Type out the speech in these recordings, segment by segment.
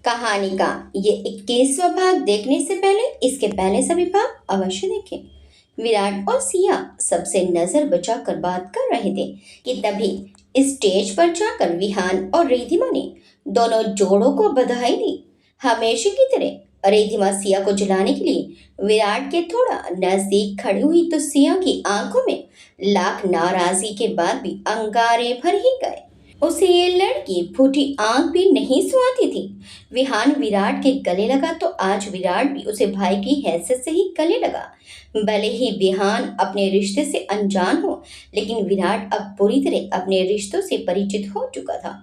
कहानी का ये 21वां भाग देखने से पहले इसके पहले सभी भाग अवश्य देखें। विराट और सिया सबसे नजर बचाकर बात कर रहे थे कि तभी स्टेज पर जाकर विहान और रिद्धिमा ने दोनों जोड़ों को बधाई दी। हमेशा की तरह रिद्धिमा सिया को जलाने के लिए विराट के थोड़ा नजदीक खड़ी हुई तो सिया की आंखों में लाख नाराजगी के बाद भी अंगारे भर ही गए। उसे ये लड़की फूटी आंख भी नहीं सुहाती थी। विहान विराट के गले लगा तो आज विराट भी उसे भाई की हैसियत से ही गले लगा। भले ही विहान अपने रिश्ते से अनजान हो, लेकिन विराट अब पूरी तरह अपने रिश्तों से परिचित हो चुका था।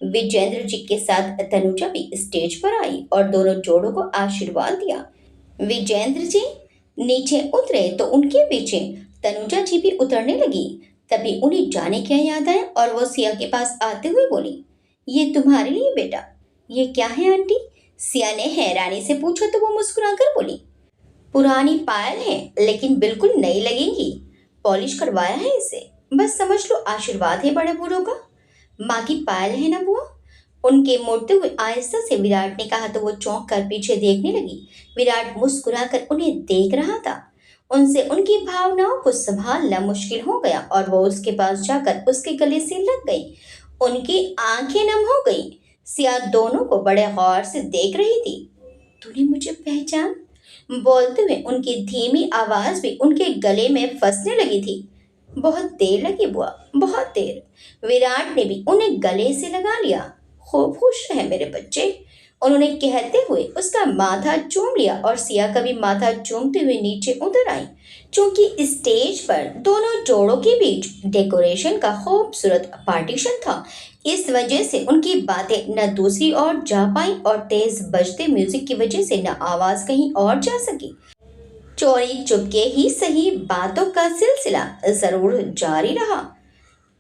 विजेंद्र जी के साथ तनुजा भी स्टेज पर आई और दोनों जोड़ों को आशीर्वाद दिया। विजेंद्र जी नीचे उतरे तो उनके पीछे तनुजा जी भी उतरने लगी। तभी उन्हें जाने क्या याद आया और वो सिया के पास आते हुए बोली, ये तुम्हारे लिए बेटा। ये क्या है आंटी? सिया ने हैरानी से पूछा तो वो मुस्कुराकर बोली, पुरानी पायल है लेकिन बिल्कुल नई लगेंगी। पॉलिश करवाया है इसे, बस समझ लो आशीर्वाद है बड़े बूढ़ों का। माँ की पायल है ना बुआ? उनके मुड़ते हुए आहिस्ता से विराट ने कहा तो वो चौंक कर पीछे देखने लगी। विराट मुस्कुराकर उन्हें देख रहा था। उनसे उनकी भावनाओं को संभालना मुश्किल हो गया और वो उसके पास जाकर उसके गले से लग गई। उनकी आंखें नम हो गई। सिया दोनों को बड़े गौर से देख रही थी। तूने मुझे पहचान? बोलते हुए उनकी धीमी आवाज भी उनके गले में फंसने लगी थी। बहुत देर लगी बुआ, बहुत देर। विराट ने भी उन्हें गले से लगा लिया। खूब खुश रहे मेरे बच्चे, उन्होंने कहते हुए उसका माथा चूम लिया और सिया का भी माथा चूमते हुए नीचे उतर आई। क्योंकि स्टेज पर दोनों जोड़ों के बीच डेकोरेशन का खूबसूरत पार्टीशन था, इस वजह से उनकी बातें न दूसरी ओर जा पाई और तेज बजते म्यूजिक की वजह से न आवाज कहीं और जा सकी। चोरी चुपके ही सही बातों का सिलसिला जरूर जारी रहा।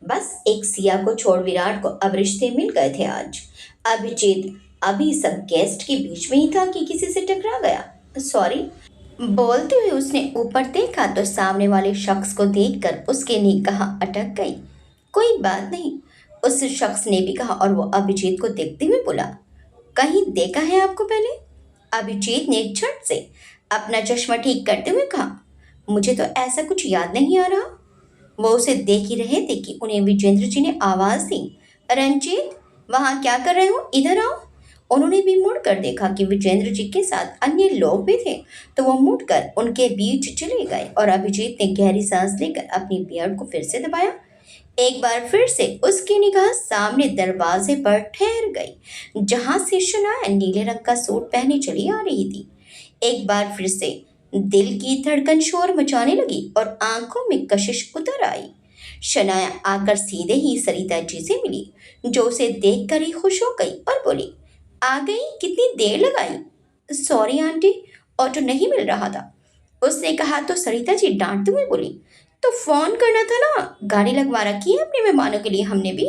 बस एक सिया को छोड़ विराट को अब रिश्ते मिल गए थे आज। अभिजीत अभी सब गेस्ट के बीच में ही था कि किसी से टकरा गया। सॉरी बोलते हुए उसने ऊपर देखा तो सामने वाले शख्स को देखकर उसकी निगाह अटक गई। कोई बात नहीं, उस शख्स ने भी कहा और वो अभिजीत को देखते हुए बोला, कहीं देखा है आपको पहले? अभिजीत ने झट से अपना चश्मा ठीक करते हुए कहा, मुझे तो ऐसा कुछ याद नहीं आ रहा। वो उसे देख ही रहे थे कि उन्हें विजेंद्र जी ने आवाज दी, रंजीत वहां क्या कर रहे हो, इधर आओ। उन्होंने भी मुड़कर देखा कि विजेंद्र जी के साथ अन्य लोग भी थे तो वो मुड़कर उनके बीच चले गए और अभिजीत ने गहरी सांस लेकर अपनी बियर्ड को फिर से दबाया। एक बार फिर से उसकी निगाह सामने दरवाजे पर ठहर गई जहां से शनाया नीले रंग का सूट पहने चली आ रही थी। एक बार फिर से दिल की धड़कन शोर मचाने लगी और आंखों में कशिश उतर आई। शनाया आकर सीधे ही सरिता जी से मिली, जो उसे देखकर ही खुश हो गई और बोली, आ गई, कितनी देर लगाई? सॉरी आंटी, ऑटो नहीं मिल रहा था, उसने कहा तो सरिता जी डांटते हुए बोली, तो फोन करना था ना, गाड़ी लगवा रखी है अपने मेहमानों के लिए हमने भी।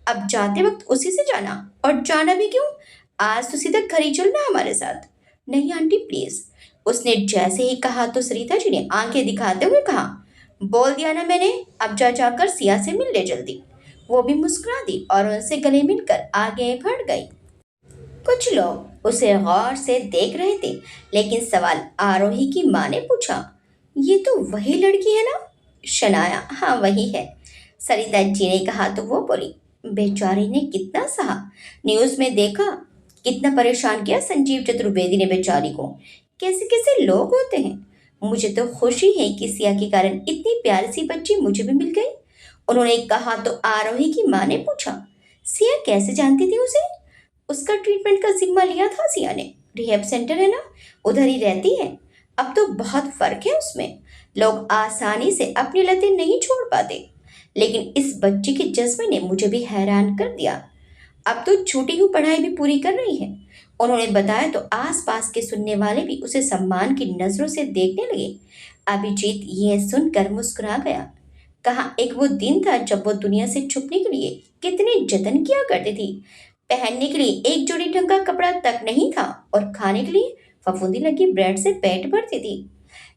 अब जाते वक्त उसी से जाना, और जाना भी क्यों, आज तो सीधा घर ही चलना हमारे साथ। नहीं आंटी प्लीज, उसने जैसे ही कहा तो सरिता जी ने आंखें दिखाते हुए कहा, बोल दिया ना मैंने, अब जा जाकर सिया से मिल ले जल्दी। वो भी मुस्कुरा दी और उनसे गले मिलकर आगे बढ़ गई। कुछ लोग उसे गौर से देख रहे थे, लेकिन सवाल आरोही की माँ ने पूछा, ये तो वही लड़की है ना? शनाया, हाँ वही है, सरिता जी ने कहा तो वो बोली, बेचारी ने कितना सहा, न्यूज में देखा कितना परेशान किया संजीव चतुर्वेदी ने बेचारी को। कैसे कैसे लोग होते हैं। मुझे तो खुशी है कि सिया के कारण इतनी प्यारी सी बच्ची मुझे भी मिल गई। उन्होंने कहा तो आरोही की माँ ने पूछा, सिया कैसे जानती थी उसे? उसका ट्रीटमेंट का जिम्मा लिया था सिया ने, रिहैब सेंटर है ना, उधर ही रहती है। अब तो बहुत फर्क है उसमें, लोग आसानी से अपनी लतें नहीं छोड़ पाते, लेकिन इस बच्चे के जज्बे ने मुझे भी हैरान कर दिया। अब तो छूटी हुई पढ़ाई भी पूरी कर रही है। उन्होंने बताया तो आसपास के सुनने वाले भी उसे सम्मान की नजरों से देखने लगे। अभिजीत ये सुनकर मुस्कुरा गया। कहा एक वो दिन था जब वो दुनिया से छुपने के लिए कितने जतन किया करती थी। पहनने के लिए एक जोड़ी ढंग का कपड़ा तक नहीं था और खाने के लिए फफूंदी लगी ब्रेड से पेट भरती थी।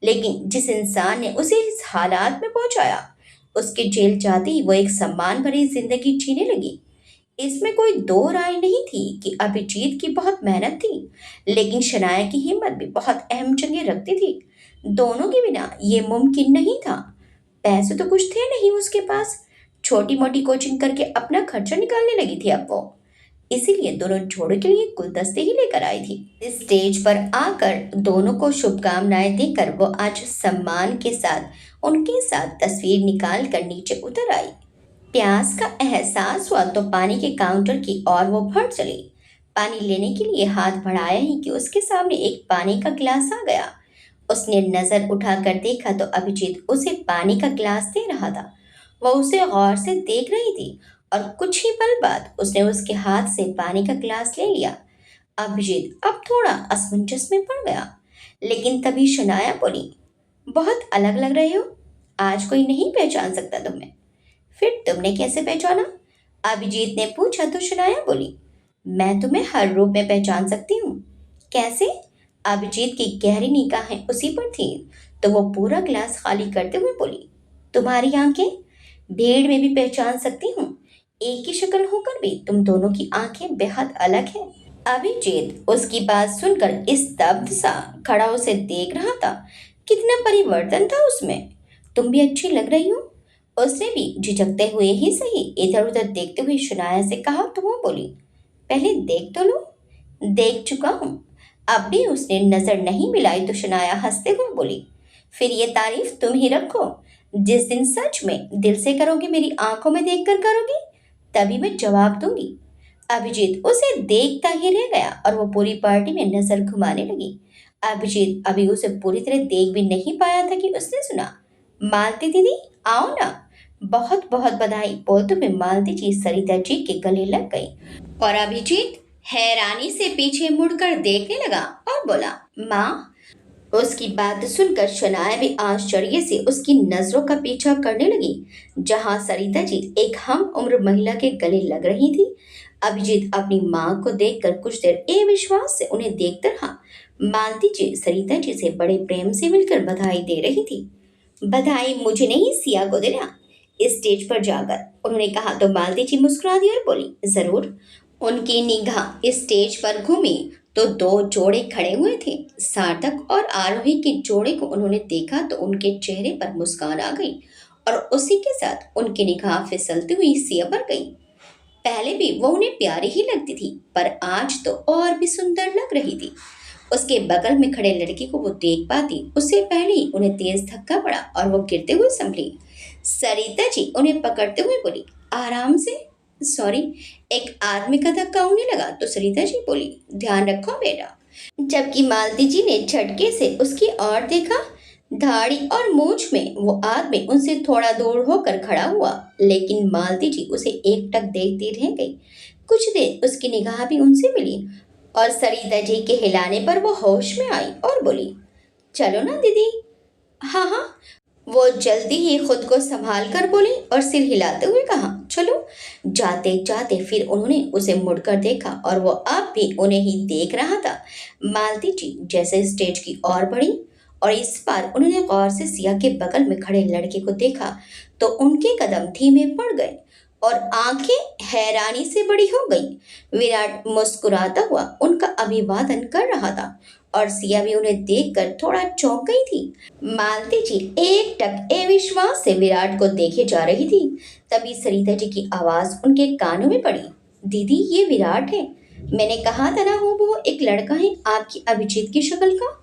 लेकिन जिस इंसान ने उसे इस हालात में पहुंचाया, उसके जेल जाते ही वो एक सम्मान भरी जिंदगी जीने लगी। इसमें कोई दो राय नहीं थी कि अभिजीत की बहुत मेहनत थी, लेकिन शनाया की हिम्मत भी बहुत अहम जगह रखती थी। दोनों के बिना ये मुमकिन नहीं था। पैसे तो कुछ थे नहीं उसके पास, छोटी मोटी कोचिंग करके अपना खर्चा निकालने लगी थी अब वो। इसीलिए दोनों जोड़े के लिए गुलदस्ते ही लेकर आई थी। स्टेज पर आकर दोनों को शुभकामनाएं देकर वो आज सम्मान के साथ उनके साथ तस्वीर निकाल कर नीचे उतर आई। प्यास का एहसास हुआ तो पानी के काउंटर की ओर वो बढ़ चली। पानी लेने के लिए हाथ बढ़ाया ही कि उसके सामने एक पानी का गिलास आ गया। उसने नजर उठाकर देखा तो अभिजीत उसे पानी का गिलास दे रहा था। वह उसे गौर से देख रही थी और कुछ ही पल बाद उसने उसके हाथ से पानी का गिलास ले लिया। अभिजीत अब थोड़ा असमंजस में पड़ गया, लेकिन तभी शनाया बोली, बहुत अलग लग रहे हो, आज कोई नहीं पहचान सकता तुम्हें। फिर तुमने कैसे पहचाना? अभिजीत ने पूछा तो शनाया बोली, मैं तुम्हें हर रूप में पहचान सकती हूँ। कैसे? अभिजीत की गहरी निगाहें उसी पर थी, तो वो पूरा गिलास खाली करते हुए बोली, तुम्हारी आंखें भीड़ में भी पहचान सकती हूँ। एक ही शक्ल होकर भी तुम दोनों की आंखें बेहद अलग हैं। अभिजीत उसकी बात सुनकर स्तब्ध सा खड़ा उसे देख रहा था। कितना परिवर्तन था उसमें। तुम भी अच्छी लग रही हो, उसने भी झिझकते हुए ही सही इधर उधर देखते हुए शनाया से कहा तो वो बोली, पहले देख तो लो। देख चुका हूँ। अब भी उसने नजर नहीं मिलाई तो शनाया हंसते हुए बोली, फिर ये तारीफ तुम ही रखो। जिस दिन सच में दिल से करोगे, मेरी आंखों में देखकर करोगी, तभी मैं जवाब दूंगी। अभिजीत उसे देखता ही रह गया और वो पूरी पार्टी में नजर घुमाने लगी। अभिजीत अभी उसे पूरी तरह देख भी नहीं पाया था कि उसने सुना, मालती दीदी आओ ना। बहुत बहुत बधाई बोलते हुए मालती जी सरिता जी के गले लग गई और अभिजीत हैरानी से पीछे मुड़कर देखने लगा और बोला, माँ। उसकी बात सुनकर शनाया भी आश्चर्य से उसकी नजरों का पीछा करने लगी। जहां सरिता जी एक हम उम्र महिला के गले लग रही थी, अभिजीत अपनी माँ को देखकर कुछ देर अविश्वास से उन्हें देखता रहा। मालती जी सरिता जी से बड़े प्रेम से मिलकर बधाई दे रही थी। बधाई मुझे नहीं, सिया को देना। स्टेज पर जाकर उन्होंने कहा तो मालती जी मुस्कुरा दी और बोली, जरूर। उनकी निगाह स्टेज पर घूमी तो दो जोड़े खड़े हुए थे। सार्थक और आरोही के जोड़े को उन्होंने देखा तो उनके चेहरे पर मुस्कान आ गई और उसी के साथ उनकी निगाह फिसलती हुई सिया पर गई। पहले भी वो उन्हें प्यारी ही लगती थी, पर आज तो और भी सुंदर लग रही थी। उसके बगल में खड़े लड़के को वो देख पाती उससे पहले ही उन्हें तेज धक्का पड़ा और वो गिरते हुए संभली। सरिता जी उन्हें पकड़ते हुए बोली, आराम से। सॉरी। एक आदमी का धक्का होने लगा तो सरिता जी बोली, ध्यान रखो बेटा। जबकि मालती जी ने झटके से उसकी ओर देखा। दाढ़ी और मूंछ में वो आदमी उनसे थोड़ा दूर होकर खड़ा हुआ, लेकिन मालती जी उसे एकटक देखती रह गई। कुछ देर उसकी निगाह भी उनसे मिली और सरिता जी के हिलाने पर वो होश में आई और बोली, चलो ना दीदी। हाँ हाँ, वो जल्दी ही खुद को संभाल कर बोली और सिर हिलाते हुए कहा, चलो। जाते जाते फिर उन्होंने उसे मुड़कर देखा और वो अब भी उन्हें ही देख रहा था। मालती जी जैसे स्टेज की ओर बढ़ी और इस बार उन्होंने गौर से सिया के बगल में खड़े लड़के को देखा तो उनके कदम धीमे पड़ गए और आंखें हैरानी से बड़ी हो गई। विराट मुस्कुराता हुआ उनका अभिवादन कर रहा था और सिया भी उन्हें देखकर थोड़ा चौंक गई थी। मालती जी एक टक अविश्वास से विराट को देखे जा रही थी। तभी सरिता जी की आवाज उनके कानों में पड़ी, दीदी ये विराट है। मैंने कहा था ना वो एक लड़का है आपकी अभिजीत की शक्ल का।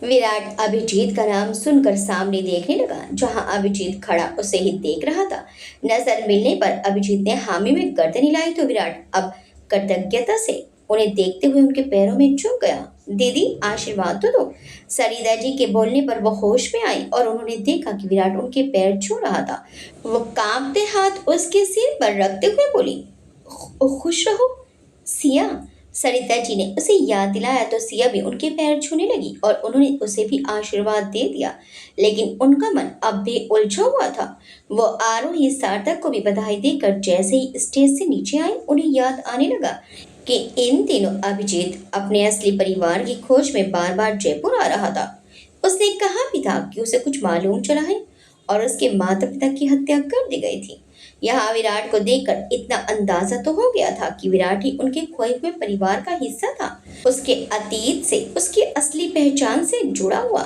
विराट अभिजीत का नाम सुनकर सामने देखने लगा। जहां अभिजीत खड़ा उसे ही देख रहा था। नजर मिलने पर अभिजीत ने हामी में गर्दन हिलाई तो विराट अब कृतज्ञता से उन्हें देखते हुए उनके पैरों में झुक गया। दीदी आशीर्वाद तो दो। सरिता जी के बोलने पर वो होश में आई और उन्होंने देखा कि विराट उनके पैर छू रहा था। वो कांपते हाथ उसके सिर पर रखते हुए बोली, खुश रहो सिया। सरिता जी ने उसे याद दिलाया तो सिया भी उनके पैर छूने लगी और उन्होंने उसे भी आशीर्वाद दे दिया, लेकिन उनका मन अब भी उलझा हुआ था। वो आरोही सार्थक को भी बधाई देकर जैसे ही स्टेज से नीचे आई उन्हें याद आने लगा कि इन दिनों अभिजीत अपने असली परिवार की खोज में बार बार जयपुर आ रहा था। उसने कहा भी था कि उसे कुछ मालूम चला है और उसके माता पिता की हत्या कर दी गई थी। यहाँ विराट को देखकर इतना अंदाजा तो हो गया था कि विराट ही उनके खोए हुए परिवार का हिस्सा था, उसके अतीत से, उसकी असली पहचान से जुड़ा हुआ।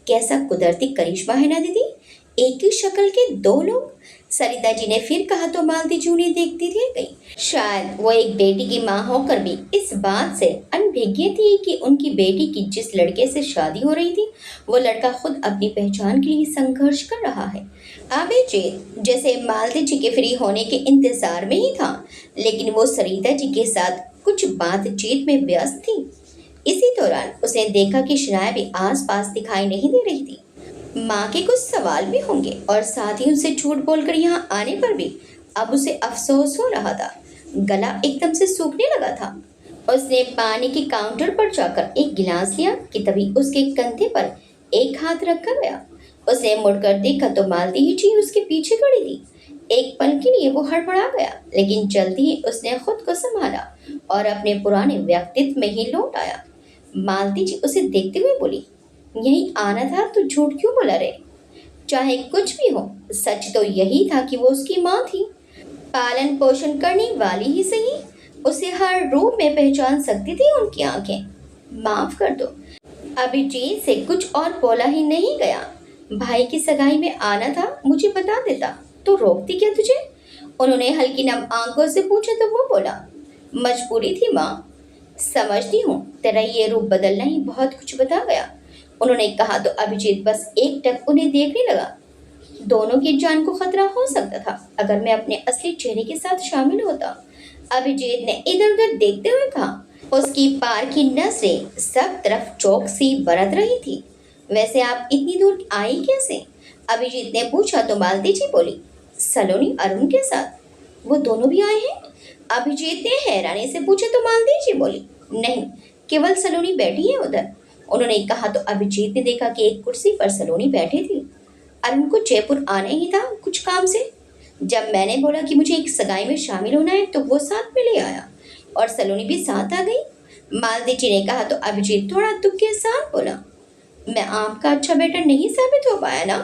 कैसा कुदरती करिश्मा है ना दीदी, एक ही शक्ल के दो लोग। सरिता जी ने फिर कहा तो मालती जी उन्हें देखती रह गई। शायद वो एक बेटी की माँ होकर भी इस बात से अनभिज्ञ थी कि उनकी बेटी की जिस लड़के से शादी हो रही थी वो लड़का खुद अपनी पहचान के लिए संघर्ष कर रहा है। अभिजीत जैसे मालती जी के फ्री होने के इंतजार में ही था, लेकिन वो सरिता जी के साथ कुछ बातचीत में व्यस्त थी। इसी दौरान उसने देखा कि शनाया भी आसपास दिखाई नहीं दे रही थी। माँ के कुछ सवाल भी होंगे और साथ ही उनसे झूठ बोलकर यहाँ आने पर भी अब उसे अफसोस हो रहा था। गला एकदम से सूखने लगा था। उसने पानी के काउंटर पर जाकर एक गिलास लिया कि तभी उसके कंधे पर एक हाथ रखा गया। उसने मुड़कर देखा तो मालती ही जी उसके पीछे खड़ी थी। एक पल के लिए वो हड़बड़ा गया, लेकिन जल्दी ही उसने खुद को संभाला और अपने पुराने व्यक्तित्व में ही लौट आया। मालती जी उसे देखते हुए बोली, यही आना था तो झूठ क्यों बोला रे? चाहे कुछ भी हो, सच तो यही था कि वो उसकी माँ थी, पालन पोषण करने वाली ही सही। उसे हर रूप में पहचान सकती थी उनकी आंखें। माफ कर दो, अभिजीत से कुछ और बोला ही नहीं गया। भाई की सगाई में आना था, मुझे बता देता तो रोकती क्या तुझे? उन्होंने हल्की नम आंखों से पूछा तो वो बोला, मजबूरी थी माँ, समझती हूँ तेरा ये रूप बदलना ही बहुत कुछ बता गया। उन्होंने कहा तो अभिजीत बस एक टक उन्हें देखने लगा। दोनों की जान को खतरा हो सकता था अगर मैं अपने असली चेहरे के साथ शामिल होता। अभिजीत ने इधर उधर देखते हुए कहा। उसकी पार की नजरें सब तरफ चौकसी बरत रही थी। वैसे आप इतनी दूर आई कैसे? अभिजीत ने पूछा तो मालती जी बोली, सलोनी अरुण के साथ। वो दोनों भी आए हैं? अभिजीत ने हैरानी से पूछा तो मालती जी बोली, नहीं, केवल सलोनी बैठी है उधर। उन्होंने कहा तो अभिजीत ने देखा कि एक कुर्सी पर सलोनी बैठी थी। अरुण को जयपुर आना ही था कुछ काम से। जब मैंने बोला कि मुझे एक सगाई में शामिल होना है तो वो साथ में ले आया और सलोनी भी साथ आ गई। मालती जी ने कहा तो अभिजीत थोड़ा दुख के साथ बोला, मैं आपका अच्छा बेटा नहीं साबित हो पाया ना।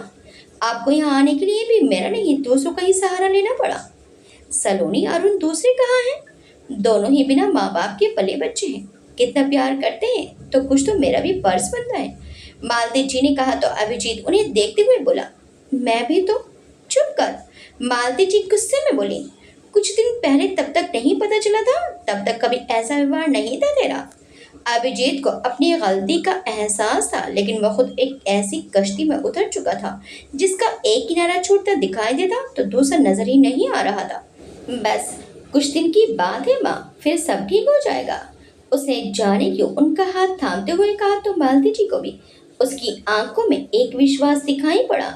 आपको यहाँ आने के लिए भी मेरा नहीं दूसरों का ही सहारा लेना पड़ा। सलोनी अरुण दूसरे कहाँ हैं? दोनों ही बिना माँ बाप के पले बच्चे हैं। कितना प्यार करते हैं तो कुछ तो मेरा भी फर्ज बनता है। मालती जी ने कहा तो अभिजीत उन्हें देखते हुए बोला, मैं भी तो। चुप कर, मालती जी गुस्से में बोली, कुछ दिन पहले तब तक नहीं पता चला था? तब तक कभी ऐसा व्यवहार नहीं था तेरा। अभिजीत को अपनी गलती का एहसास था, लेकिन वह खुद एक ऐसी कश्ती में उतर चुका था जिसका एक किनारा छूटता दिखाई देता तो दूसरा नजर ही नहीं आ रहा था। बस कुछ दिन की बात है माँ, फिर सब ठीक हो जाएगा। उसने जाने क्यों उनका हाथ थामते हुए कहा तो मालती जी को भी उसकी आंखों में एक विश्वास दिखाई पड़ा।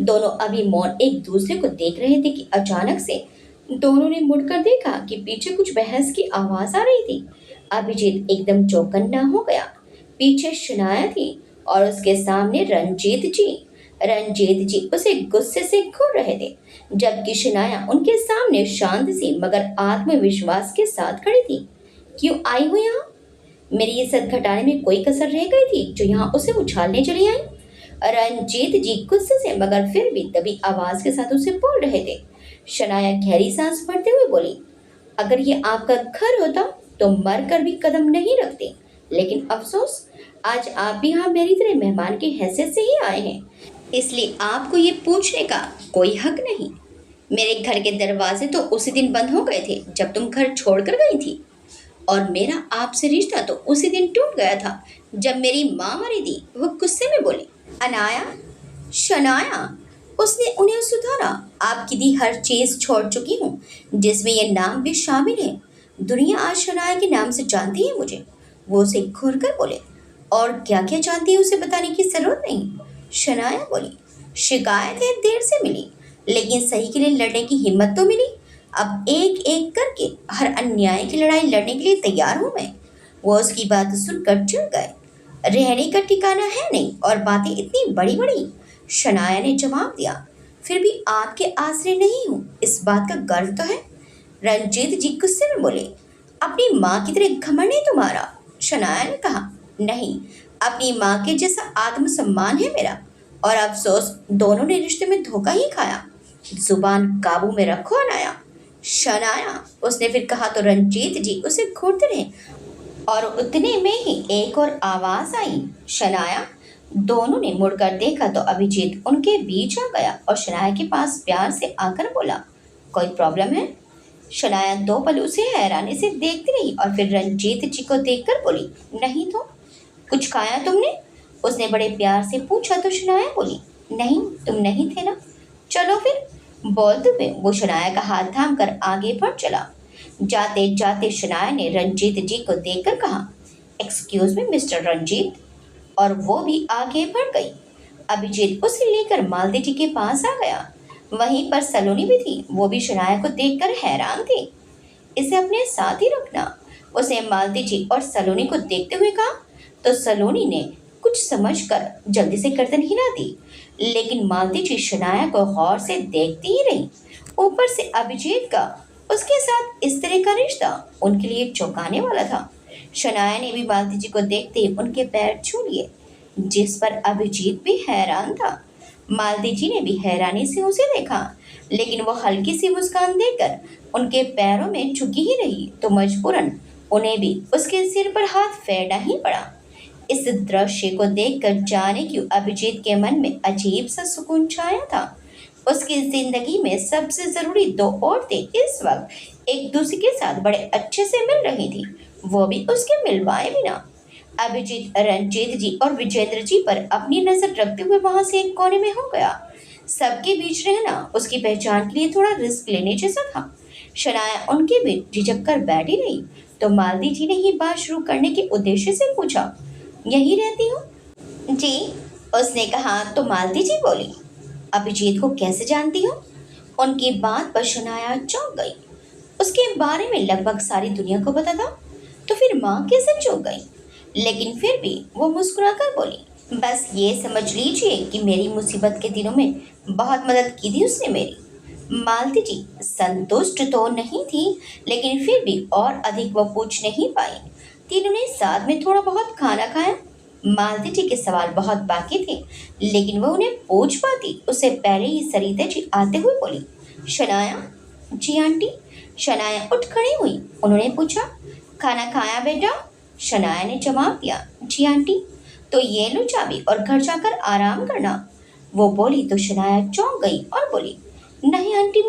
दोनों अभी मौन एक दूसरे को देख रहे थे कि अचानक से दोनों ने मुड़कर देखा कि पीछे कुछ बहस की आवाज आ रही थी। अभिजीत एकदम चौकन्ना हो गया। पीछे शनाया थी और उसके सामने रंजीत जी। रंजीत जी उसे गुस्से से घूर रहे थे, जबकि शनाया उनके सामने शांत सी मगर आत्मविश्वास के साथ खड़ी थी। क्यों आई हो यहाँ? मेरी इज्जत घटाने में कोई कसर रह गई थी जो यहाँ उसे उछालने चली आई? रंजीत जी गुस्से से मगर फिर भी दबी आवाज के साथ उसे बोल रहे थे। शनाया गहरी सांस भरते हुए बोली, अगर ये आपका घर होता तो मर कर भी कदम नहीं रखते, लेकिन अफसोस आज आप भी यहाँ मेरी तरह मेहमान की हैसियत से ही आए हैं, इसलिए आपको ये पूछने का कोई हक नहीं। मेरे घर के दरवाजे तो उसी दिन बंद हो गए थे जब तुम घर छोड़कर गई थी, और मेरा आपसे रिश्ता तो उसी दिन टूट गया था जब मेरी माँ मरी थी। वो गुस्से में बोली। अनाया, शनाया, उसने उन्हें सुधारा। आपकी दी हर चीज छोड़ चुकी हूँ, जिसमें यह नाम भी शामिल है। दुनिया आज शनाया के नाम से जानती है मुझे। वो उसे घूर कर बोले, और क्या क्या जानती है उसे बताने की जरूरत नहीं। शनाया बोली, शिकायत है देर से मिली, लेकिन सही के लिए लड़ने की हिम्मत तो मिली। अब एक एक करके हर अन्याय की लड़ाई लड़ने के लिए तैयार हूँ मैं। वो उसकी बात सुनकर चिढ़ गए। रहने का ठिकाना है नहीं और बातें इतनी बड़ी बड़ी। शनाया ने जवाब दिया, फिर भी आपके आसरे नहीं हूँ, इस बात का गर्व तो है। रंजीत जी गुस्से में बोले, अपनी माँ की तरह घमंड है तुम्हारा। शनाया ने कहा, नहीं, अपनी माँ के जैसा आत्मसम्मान है मेरा, और अफसोस दोनों ने रिश्ते में धोखा ही खाया। जुबान काबू में रखो अनाया। शनाया, उसने फिर कहा तो रंजीत जी उसे घूरते रहे और उतने में ही एक और आवाज आई, शनाया। दोनों ने मुड़कर देखा तो अभिजीत उनके बीच आ गया और शनाया के पास प्यार से आकर बोला, कोई प्रॉब्लम है? शनाया 2 पल उसे हैरानी से देखती रही और फिर रंजीत जी को देखकर बोली, नहीं तो। कुछ खाया तुमने? उसने बड़े प्यार से पूछा तो शनाया बोली, नहीं, तुम नहीं थे ना। चलो फिर। बोलते हुए वो शनाया का हाथ थाम कर आगे बढ़ चला। जाते जाते शनाया ने रंजीत जी को देखकर कहा, एक्सक्यूज मी मिस्टर रंजीत, और वो भी आगे बढ़ गई। अभिजीत उसे लेकर मालती जी के पास आ गया। वहीं पर सलोनी भी थी, वो भी शनाया को देखकर हैरान थी। इसे अपने साथ ही रखना, उसे मालती जी और सलोनी को देखते हुए कहा तो सलोनी ने कुछ समझकर जल्दी से गर्दन हिला दी, लेकिन मालती जी शनाया को गौर से देखती ही रही। ऊपर से अभिजीत का उसके साथ इस तरह का रिश्ता उनके लिए चौंकाने वाला था। शनाया ने भी मालती जी को देखते ही उनके पैर छू लिए, जिस पर अभिजीत भी हैरान था। मालती जी ने भी हैरानी से उसे देखा, लेकिन वो हल्की सी मुस्कान देकर उनके पैरों में झुकी ही रही, तो मजबूरन उन्हें भी उसके सिर पर हाथ फेरना ही पड़ा। इस दृश्य को देखकर जाने क्यों अभिजीत के मन में अजीब सा सुकून छाया था। उसकी जिंदगी में सबसे जरूरी 2 औरतें इस वक्त एक दूसरे के साथ बड़े अच्छे से मिल रही थी, वो भी उसके मिलवाए बिना। अभिजीत रंजीत जी और विजेंद्र जी पर अपनी नजर रखते हुए वहां से एक कोने में हो गया। सबके बीच रहना उसकी पहचान के लिए थोड़ा रिस्क लेने जैसा था। शनाया उनके बीच झिझक कर बैठी रही तो मालती जी ने ही बात शुरू करने के उद्देश्य से पूछा, यही रहती हो? जी, उसने कहा तो मालती जी बोली, अभिजीत को कैसे जानती हो? उनकी बात पर शनाया चौंक गई। उसके बारे में लगभग सारी दुनिया को पता था, तो फिर माँ कैसे चौंक गई? लेकिन फिर भी वो मुस्कुराकर बोली, बस ये समझ लीजिए कि मेरी मुसीबत के दिनों में बहुत मदद की थी उसने मेरी। मालती जी संतुष्ट तो नहीं थी, लेकिन फिर भी और अधिक वो पूछ नहीं पाई। तीनों ने साथ में थोड़ा बहुत खाना खाया। मालती जी के सवाल बहुत बाकी थे, लेकिन वह उन्हें पूछ पाती उससे पहले ही सरिता जी आते हुए बोली, शनाया। जी आंटी। शनाया उठ खड़ी हुई। उन्होंने पूछा, खाना खाया बेटा? शनाया ने जवाब दिया, जी आंटी। तो ये लो चाबी और घर जाकर आराम करना। वो बोली तो शनाया चौंक गई और बोली, नहीं आंटी,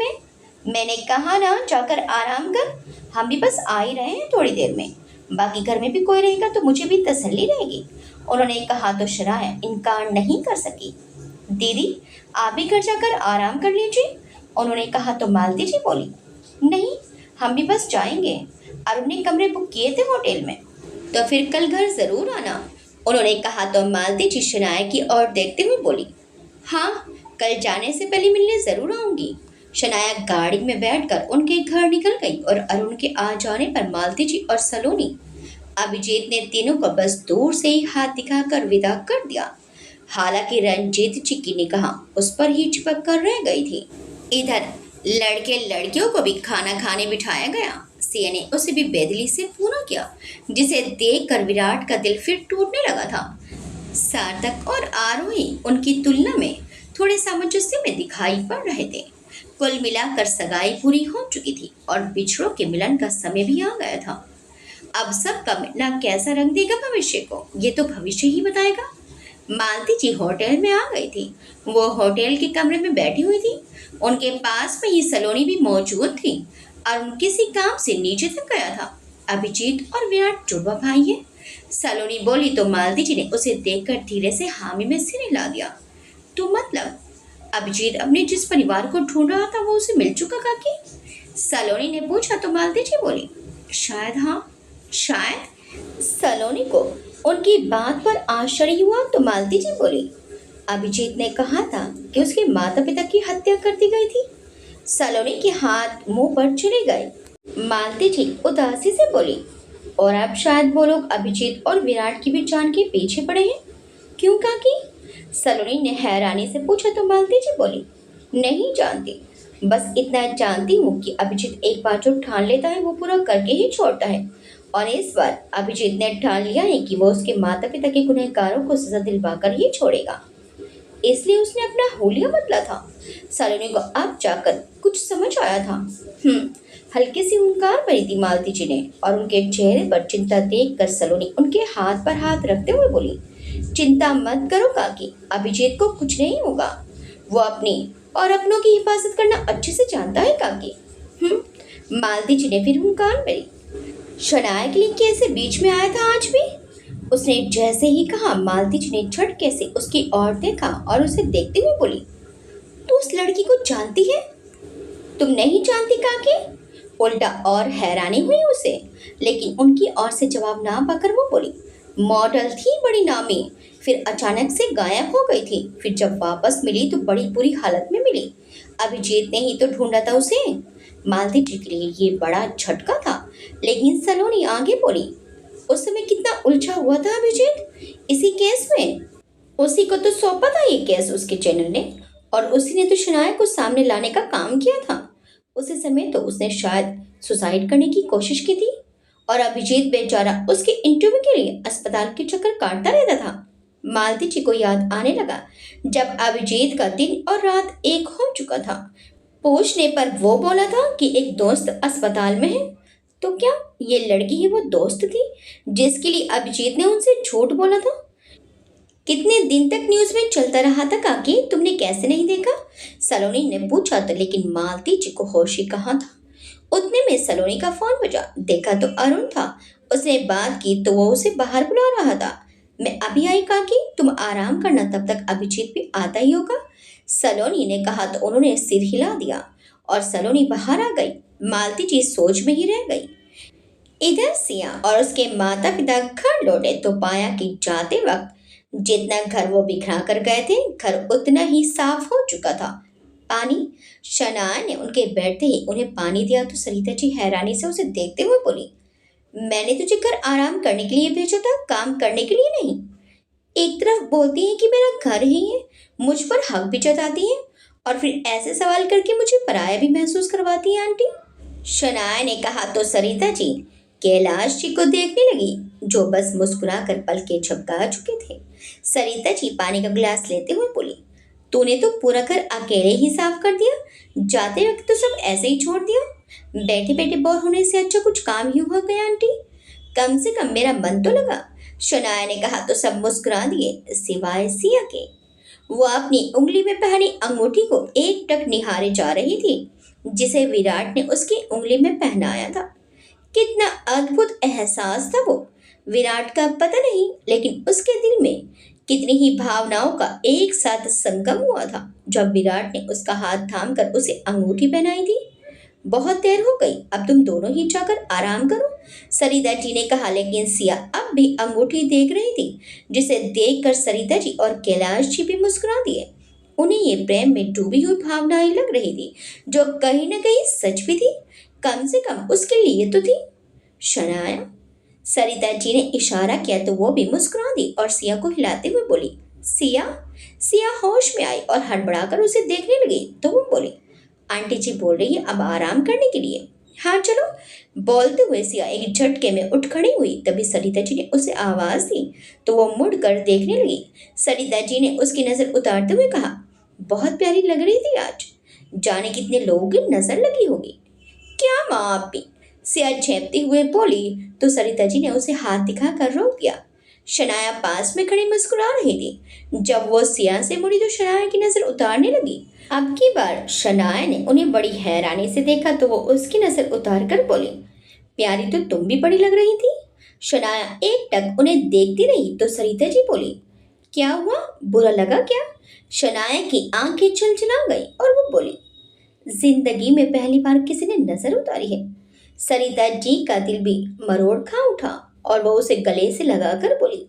मैंने कहा ना जाकर आराम कर। हम भी बस आ ही रहे हैं थोड़ी देर में, बाकी घर में भी कोई रहेगा तो मुझे भी तसल्ली रहेगी। उन्होंने कहा तो शनाया इनकार नहीं कर सकी। दीदी, आप भी घर जाकर आराम कर लीजिए, उन्होंने कहा तो मालती जी बोली, नहीं, हम भी बस जाएंगे। अरुण ने कमरे बुक किए थे होटल में, तो फिर कल घर जरूर आना, उन्होंने कहा तो मालती जी शनाया की ओर देखते हुए बोली, हाँ, कल जाने से पहले मिलने जरूर आऊंगी। शनाया गाड़ी में बैठकर उनके घर निकल गई और अरुण के आ जाने पर मालती जी और सलोनी अभिजीत ने तीनों को बस दूर से ही हाथ दिखाकर विदा कर दिया। हालांकि रंजीत जी की निगाह उस पर ही चिपक कर रह गई थी। इधर लड़के लड़कियों को भी खाना खाने बिठाया गया। सिया ने उसे भी बेदली से पूरा किया, जिसे देखकर विराट का दिल फिर टूटने लगा था। सार्थक और आरोही उनकी तुलना में थोड़े सामंजस्य में दिखाई पड़ रहे थे। कुल मिलाकर सगाई पूरी हो चुकी थी और बिछड़ों के मिलन का समय भी आ गया था। अब सबका मिलना कैसा रंग देगा भविष्य को, ये तो भविष्य ही बताएगा। मालती जी होटल में आ गई थी। वो होटल के कमरे में बैठी हुई थी। उनके पास में ही सलोनी भी मौजूद थी और उन किसी काम से नीचे तक गया था। अभिजीत और विराट जुड़वा भाई है। सलोनी बोली तो मालती जी ने उसे देखकर धीरे से हामी में सिर हिला दिया। तो मतलब अभिजीत अपने जिस परिवार को ढूंढ रहा था वो उसे मिल चुका काकी? सलोनी ने पूछा तो मालती जी बोली, शायद हाँ, शायद। सलोनी को उनकी बात पर आश्चर्य हुआ तो मालती जी बोली, अभिजीत ने कहा था कि उसके माता पिता की हत्या कर दी गई थी। सलोनी के हाथ मुंह पर चले गए। मालती जी उदासी से बोली, और अब शायद वो लोग अभिजीत और विराट की भी जान के पीछे पड़े हैं। क्यों काकी? सलोनी ने हैरानी से पूछा तो मालती जी बोली, नहीं जानती, बस इतना जानती हूँ कि अभिजीत एक बार जो ठान लेता है वो पूरा करके ही छोड़ता है, और इस बार अभिजीत ने ठान लिया है कि वो उसके माता पिता के गुनहगारों को सजा दिलवाकर ही छोड़ेगा। इसलिए उसने अपना हुलिया बदला था। सलोनी को अब जाकर कुछ समझ आया था। हम्म हल्की सी हुंकार भरी थी मालती जी ने, और उनके चेहरे पर चिंता देखकर सलोनी उनके हाथ पर हाथ रखते हुए बोली, चिंता मत करो काकी, अभिजीत को कुछ नहीं होगा। वो अपनी और अपनों की हिफाजत करना अच्छे से जानता है काकी। मालती जी ने फिर हुंकार भरी। शनाया के लिए कैसे बीच में आया था आज भी? उसने जैसे ही कहा, मालती जी ने झटके से उसकी ओर देखा और उसे देखते हुए बोली, तू उस लड़की को जानती है? तुम नहीं जानती काकी? उल्टा और हैरानी हुई उसे, लेकिन उनकी ओर से जवाब ना पाकर वो बोली, मॉडल थी बड़ी नामी, फिर अचानक से गायब हो गई थी, फिर जब वापस मिली तो बड़ी बुरी हालत में मिली। अभिजीत ने ही तो ढूंढा था उसे। मालती जी के लिए ये बड़ा झटका था, लेकिन सलोनी आगे बोली, उस समय कितना उलझा हुआ था अभिजीत इसी केस में। उसी को तो सौंपा था ये केस उसके चैनल ने, और उसी ने तो शनाया को सामने लाने का काम किया था। उसी समय तो उसने शायद सुसाइड करने की कोशिश की थी, और अभिजीत बेचारा उसके इंटरव्यू के लिए अस्पताल के चक्कर काटता रहता था। मालती जी को याद आने लगा जब अभिजीत का दिन और रात एक हो चुका था। पूछने पर वो बोला था कि एक दोस्त अस्पताल में है। तो क्या ये लड़की ही वो दोस्त थी जिसके लिए अभिजीत ने उनसे झूठ बोला था? कितने दिन तक न्यूज में चलता रहा था काकी, तुमने कैसे नहीं देखा? सलोनी ने पूछा तो, लेकिन मालती जी को होश ही कहाँ था। उतने में सलोनी का फोन बजा। देखा तो अरुण था। उसने बात की तो वो उसे बाहर बुला रहा था। मैं अभी आई काकी, तुम आराम करना, तब तक अभिजीत भी आता ही होगा। सलोनी ने कहा तो उन्होंने सिर हिला दिया और सलोनी बाहर आ गई। मालती जी सोच में ही रह गई। इधर सिया और उसके माता पिता घर लौटे तो पाया कि जाते वक्त जितना घर वो बिखरा कर गए थे, घर उतना ही साफ हो चुका था। पानी। शनाया ने उनके बैठते ही उन्हें पानी दिया तो सरिता जी हैरानी से उसे देखते हुए बोली, मैंने तुझे घर आराम करने के लिए भेजा था, काम करने के लिए नहीं। एक तरफ बोलती है कि मेरा घर ही है, मुझ पर हक भी जताती है, और फिर ऐसे सवाल करके मुझे पराया भी महसूस करवाती है आंटी। शनाया ने कहा तो सरिता जी कैलाश जी को देखने लगी, जो बस मुस्कुरा कर पलकें झपका चुके थे। सरिता जी पानी का गिलास लेते हुए बोली, तूने तो पूरा घर अकेले ही साफ कर दिया, जाते वक्त तो सब ऐसे ही छोड़ दिया। बैठे बैठे बोर होने से अच्छा कुछ काम ही हो गया आंटी, कम से कम मेरा मन तो लगा। शनाया ने कहा तो सब मुस्कुरा दिए सिवाय सिया के। वो अपनी उंगली में पहनी अंगूठी को एकटक निहारे जा रही थी, जिसे विराट ने उसकी उंगली में पहनाया था। कितना अद्भुत एहसास था वो। विराट का पता नहीं, लेकिन उसके दिल में कितनी ही भावनाओं का एक साथ संगम हुआ था जब विराट ने उसका हाथ थामकर उसे अंगूठी पहनाई थी। बहुत देर हो गई, अब तुम दोनों ही जाकर आराम करो, सरिता जी ने कहा, लेकिन सिया अब भी अंगूठी देख रही थी, जिसे देखकर सरिता जी और कैलाश जी भी मुस्कुरा दिए। उन्हें ये प्रेम में डूबी हुई भावनाएं लग रही थी, जो कहीं न कहीं सच भी थी, कम से कम उसके लिए तो थी। शनाया। सरिता जी ने इशारा किया तो वो भी मुस्कुरा दी और सिया को हिलाते हुए बोली, सिया। सिया होश में आई और हड़बड़ाकर उसे देखने लगी तो वो बोली, आंटी जी बोल रही है अब आराम करने के लिए। हाँ चलो। बोलते हुए सिया एक झटके में उठ खड़ी हुई। तभी सरिता जी ने उसे आवाज दी तो वो मुड़कर देखने लगी। सरिता जी ने उसकी नजर उतारते हुए कहा, बहुत प्यारी लग रही थी आज, जाने कितने लोगों की नजर लगी होगी। क्या माँ आप भी, सिया झेपती हुए बोली तो सरिता जी ने उसे हाथ दिखाकर रोक दिया। शनाया पास में खड़ी मुस्कुरा रही थी। जब वो सिया से मुड़ी तो शनाया की नजर उतारने लगी। अब की बार शनाया ने उन्हें बड़ी हैरानी से देखा तो वो उसकी नजर उतार कर बोली, प्यारी तो तुम भी बड़ी लग रही थी। शनाया एक टक उन्हें देखती रही तो सरिता जी बोली, क्या हुआ, बुरा लगा क्या? शनाया की आंखें छलछला गई और वो बोली, जिंदगी में पहली बार किसी ने नजर उतारी है। सरिता जी का दिल भी मरोड़ खा उठा और वो उसे गले से लगाकर बोली,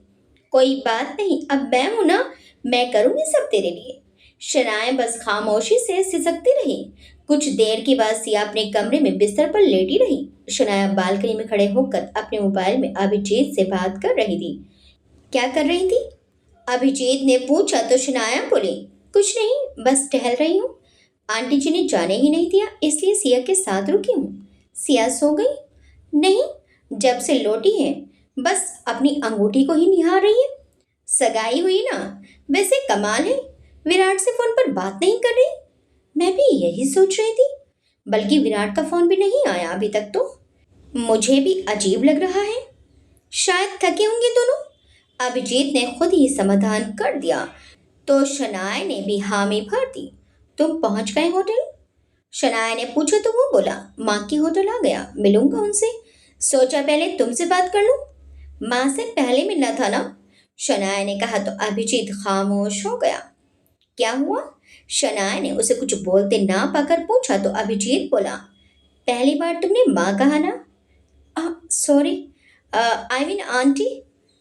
कोई बात नहीं, अब मैं हूं ना, मैं करूंगी सब तेरे लिए। शनाया बस खामोशी से सिसकती रही। कुछ देर के बाद सिया अपने कमरे में बिस्तर पर लेटी रही। शनाया बालकनी में खड़े होकर अपने मोबाइल में अभिजीत से बात कर रही थी। क्या कर रही थी? अभिजीत ने पूछा तो शनाया बोली, कुछ नहीं, बस टहल रही हूँ। आंटी जी ने जाने ही नहीं दिया, इसलिए सिया के साथ रुकी हूँ। सिया सो गई? नहीं, जब से लौटी है बस अपनी अंगूठी को ही निहार रही है। सगाई हुई ना, वैसे कमाल है, विराट से फोन पर बात नहीं कर रही? मैं भी यही सोच रही थी। बल्कि विराट का फोन भी नहीं आया अभी तक तो। मुझे भी अजीब लग रहा है। शायद थके होंगे दोनों। अभिजीत ने खुद ही समाधान कर दिया तो शनाया ने भी हामी भर दी। तुम पहुंच गए होटल? शनाया ने पूछा तो वो बोला, माँ की होटल आ गया, मिलूंगा उनसे। सोचा पहले तुमसे बात कर लूं। माँ से पहले मिलना था ना? शनाया ने कहा तो अभिजीत खामोश हो गया। क्या हुआ? शनाया ने उसे कुछ बोलते ना पाकर पूछा तो अभिजीत बोला, पहली बार तुमने माँ कहा ना? Sorry, I mean aunty.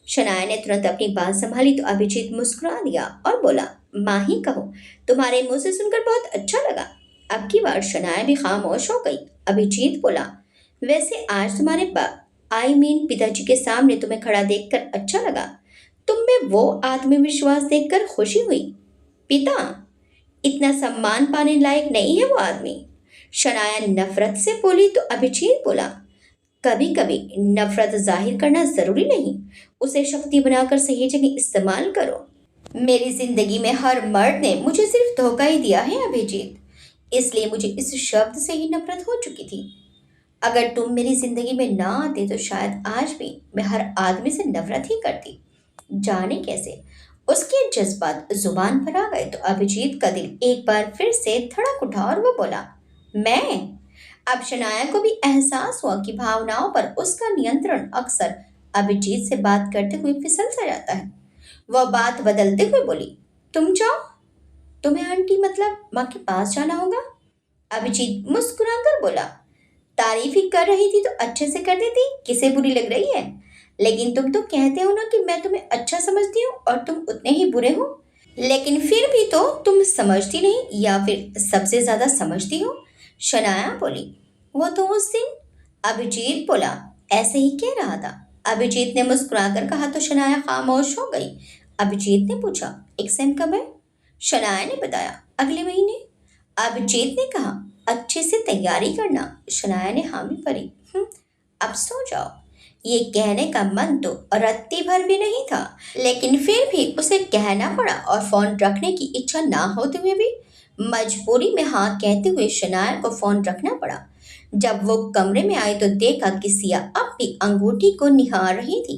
Shanaya ने तुरंत अपनी बात संभाली तो अभिजीत मुस्कुरा दिया और बोला, माँ ही कहो। तुम्हारे मुंह से सुनकर बहुत अच्छा लगा। अब की बार शनाया भी खामोश हो गई। अभिजीत बोला, वैसे आज तुम्हारे आई मीन पिताजी के सामने तुम्हें खड़ा देखकर अच्छा लगा। तुम में वो आत्मविश्वास देखकर खुशी हुई। पिता? इतना सम्मान पाने लायक नहीं है वो आदमी। शनाया नफरत से बोली तो अभिजीत बोला, कभी कभी नफरत जाहिर करना जरूरी नहीं, उसे शक्ति बनाकर सही जगह इस्तेमाल करो। मेरी जिंदगी में हर मर्द ने मुझे सिर्फ धोखा ही दिया है अभिजीत, इसलिए मुझे इस शब्द से ही नफरत हो चुकी थी। अगर तुम मेरी जिंदगी में ना आते तो शायद आज भी मैं हर आदमी से नफरत ही करती। जाने कैसे उसके जज्बात जुबान पर आ गए तो अभिजीत का दिल एक बार फिर से धड़क उठा और वो बोला, मैं? अब शनाया को भी एहसास हुआ कि भावनाओं पर उसका नियंत्रण अक्सर अभिजीत से बात करते हुए फिसल सा जाता है। वह बात बदलते हुए बोली, तुम जाओ। तुम्हें आंटी मतलब माँ के पास जाना होगा? अभिजीत मुस्कुराकर बोला, तारीफ ही कर रही थी तो अच्छे से कर देती, किसे बुरी लग रही है? लेकिन तुम तो कहते हो ना कि मैं तुम्हें अच्छा समझती हूँ और तुम उतने ही बुरे हो। लेकिन फिर भी तो तुम समझती नहीं या फिर सबसे ज्यादा समझती हो। शनाया बोली, वो तो उस दिन। अभिजीत बोला, ऐसे ही कह रहा था। अभिजीत ने मुस्कुराकर कहा तो शनाया खामोश हो गई। अभिजीत ने पूछा, एग्जाम कब है? शनाया ने बताया, अगले महीने। अभिजीत ने कहा, अच्छे से तैयारी करना। शनाया ने हामी भरी। अब सो जाओ। ये कहने का मन तो रत्ती भर भी नहीं था, लेकिन फिर भी उसे कहना पड़ा और फोन रखने की इच्छा ना होते हुए भी मजबूरी में हाँ कहते हुए शनाया को फोन रखना पड़ा। जब वो कमरे में आई तो देखा कि सिया अपनी अंगूठी को निहार रही थी।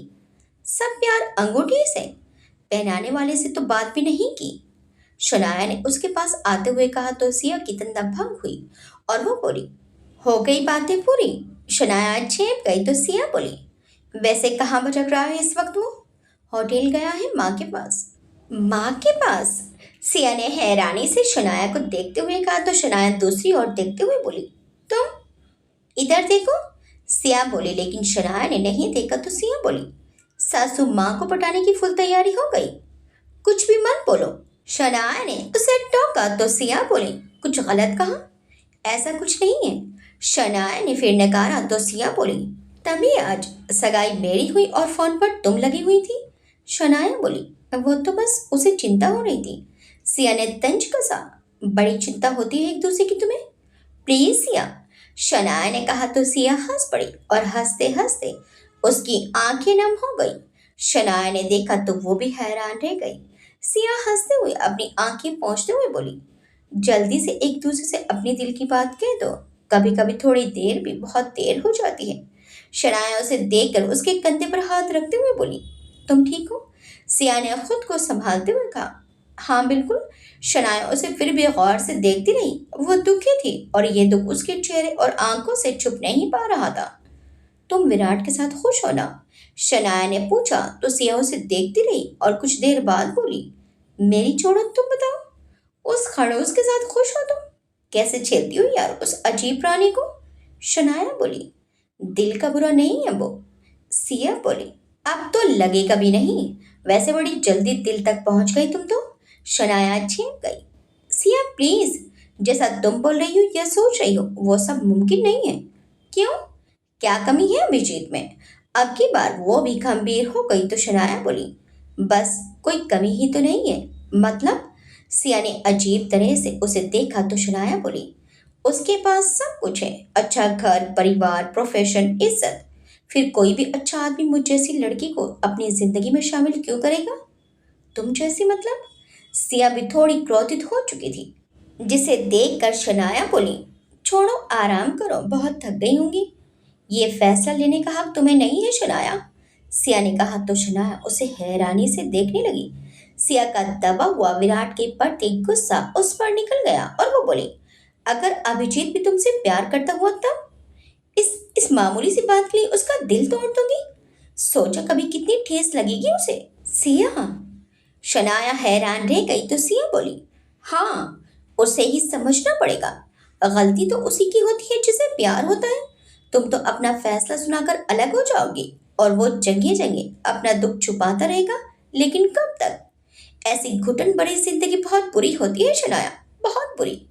सब प्यार अंगूठी से? पहनाने वाले से तो बात भी नहीं की। शनाया ने उसके पास आते हुए कहा तो सिया की तंदा भंग हुई और वो बोली, हो गई बातें पूरी? शनाया चेप गई तो सिया बोली, वैसे कहाँ भटक रहा है इस वक्त वो? होटल गया है माँ के पास। माँ के पास? सिया ने हैरानी से शनाया को देखते हुए कहा तो शनाया दूसरी ओर देखते हुए बोली, तुम इधर देखो। सिया बोली, लेकिन शनाया ने नहीं देखा तो सिया बोली, सासू माँ को पटाने की फुल तैयारी हो गई। कुछ भी मत बोलो। शनाया ने उसे टोका तो सिया बोली, कुछ गलत कहा? ऐसा कुछ नहीं है। शनाया ने फिर नकारा तो सिया बोली, तभी आज सगाई मेरी हुई और फोन पर तुम लगी हुई थी। शनाया बोली, वो तो बस उसे चिंता हो रही थी। सिया ने तंज कसा, बड़ी चिंता होती है एक दूसरे की तुम्हें? प्लीज सिया। शनाया ने कहा तो सिया हंस पड़ी और हंसते हंसते उसकी आंखें नम हो गई। शनाया ने देखा तो वो भी हैरान रह गई। सिया हंसते हुए अपनी आंखें पोंछते हुए बोली, जल्दी से एक दूसरे से अपनी दिल की बात कह दो, कभी कभी थोड़ी देर भी बहुत देर हो जाती है। शनाया उसे देखकर उसके कंधे पर हाथ रखते हुए बोली, तुम ठीक हो? सिया ने खुद को संभालते हुए कहा, हाँ बिल्कुल। शनाया उसे फिर भी गौर से देखती रही। वो दुखी थी और ये दुख उसके चेहरे और आंखों से छुप नहीं पा रहा था। तुम विराट के साथ खुश हो ना? शनाया ने पूछा तो सिया उसे देखती रही और कुछ देर बाद बोली, मेरी छोड़ो, तुम बताओ। उस खड़ूस के साथ खुश हो तुम? कैसे झेलती हो यार उस अजीब प्राणी को? शनाया बोली, दिल का बुरा नहीं है वो। सिया बोली, अब तो लगेगा भी नहीं। वैसे बड़ी जल्दी दिल तक पहुंच गई तुम तो। शनाया झेप गई। सिया प्लीज, जैसा तुम बोल रही हो या सोच रही हो वो सब मुमकिन नहीं है। क्यों? क्या कमी है अभिजीत में? अब की बार वो भी गंभीर हो गई तो शनाया बोली, बस कोई कमी ही तो नहीं है। मतलब? सिया ने अजीब तरह से उसे देखा तो शनाया बोली, उसके पास सब कुछ है, अच्छा घर, परिवार, प्रोफेशन, इज्जत। फिर कोई भी अच्छा आदमी मुझ जैसी लड़की को अपनी जिंदगी में शामिल क्यों करेगा? तुम जैसी मतलब? सिया भी थोड़ी क्रोधित हो चुकी थी, जिसे देखकर शनाया बोली, छोड़ो, आराम करो, बहुत थक गई होंगी। ये फैसला लेने का हक तुम्हें नहीं है शनाया, सिया ने कहा तो शनाया उसे हैरानी से देखने लगी। सिया का दबा हुआ विराट के प्रति गुस्सा उस पर निकल गया और वो बोली, अगर अभिजीत भी तुमसे प्यार करता हुआ तब इस मामूली सी बात के लिए उसका दिल तोड़ दोगी? सोचा कभी कितनी ठेस लगेगी उसे। सिया, शनाया हैरान रह गई तो सिया बोली, हाँ, उसे ही समझना पड़ेगा। गलती तो उसी की होती है जिसे प्यार होता है। तुम तो अपना फैसला सुनाकर अलग हो जाओगी और वो जगह जगह अपना दुख छुपाता रहेगा। लेकिन कब तक? ऐसी घुटन भरी जिंदगी बहुत बुरी होती है शनाया, बहुत बुरी।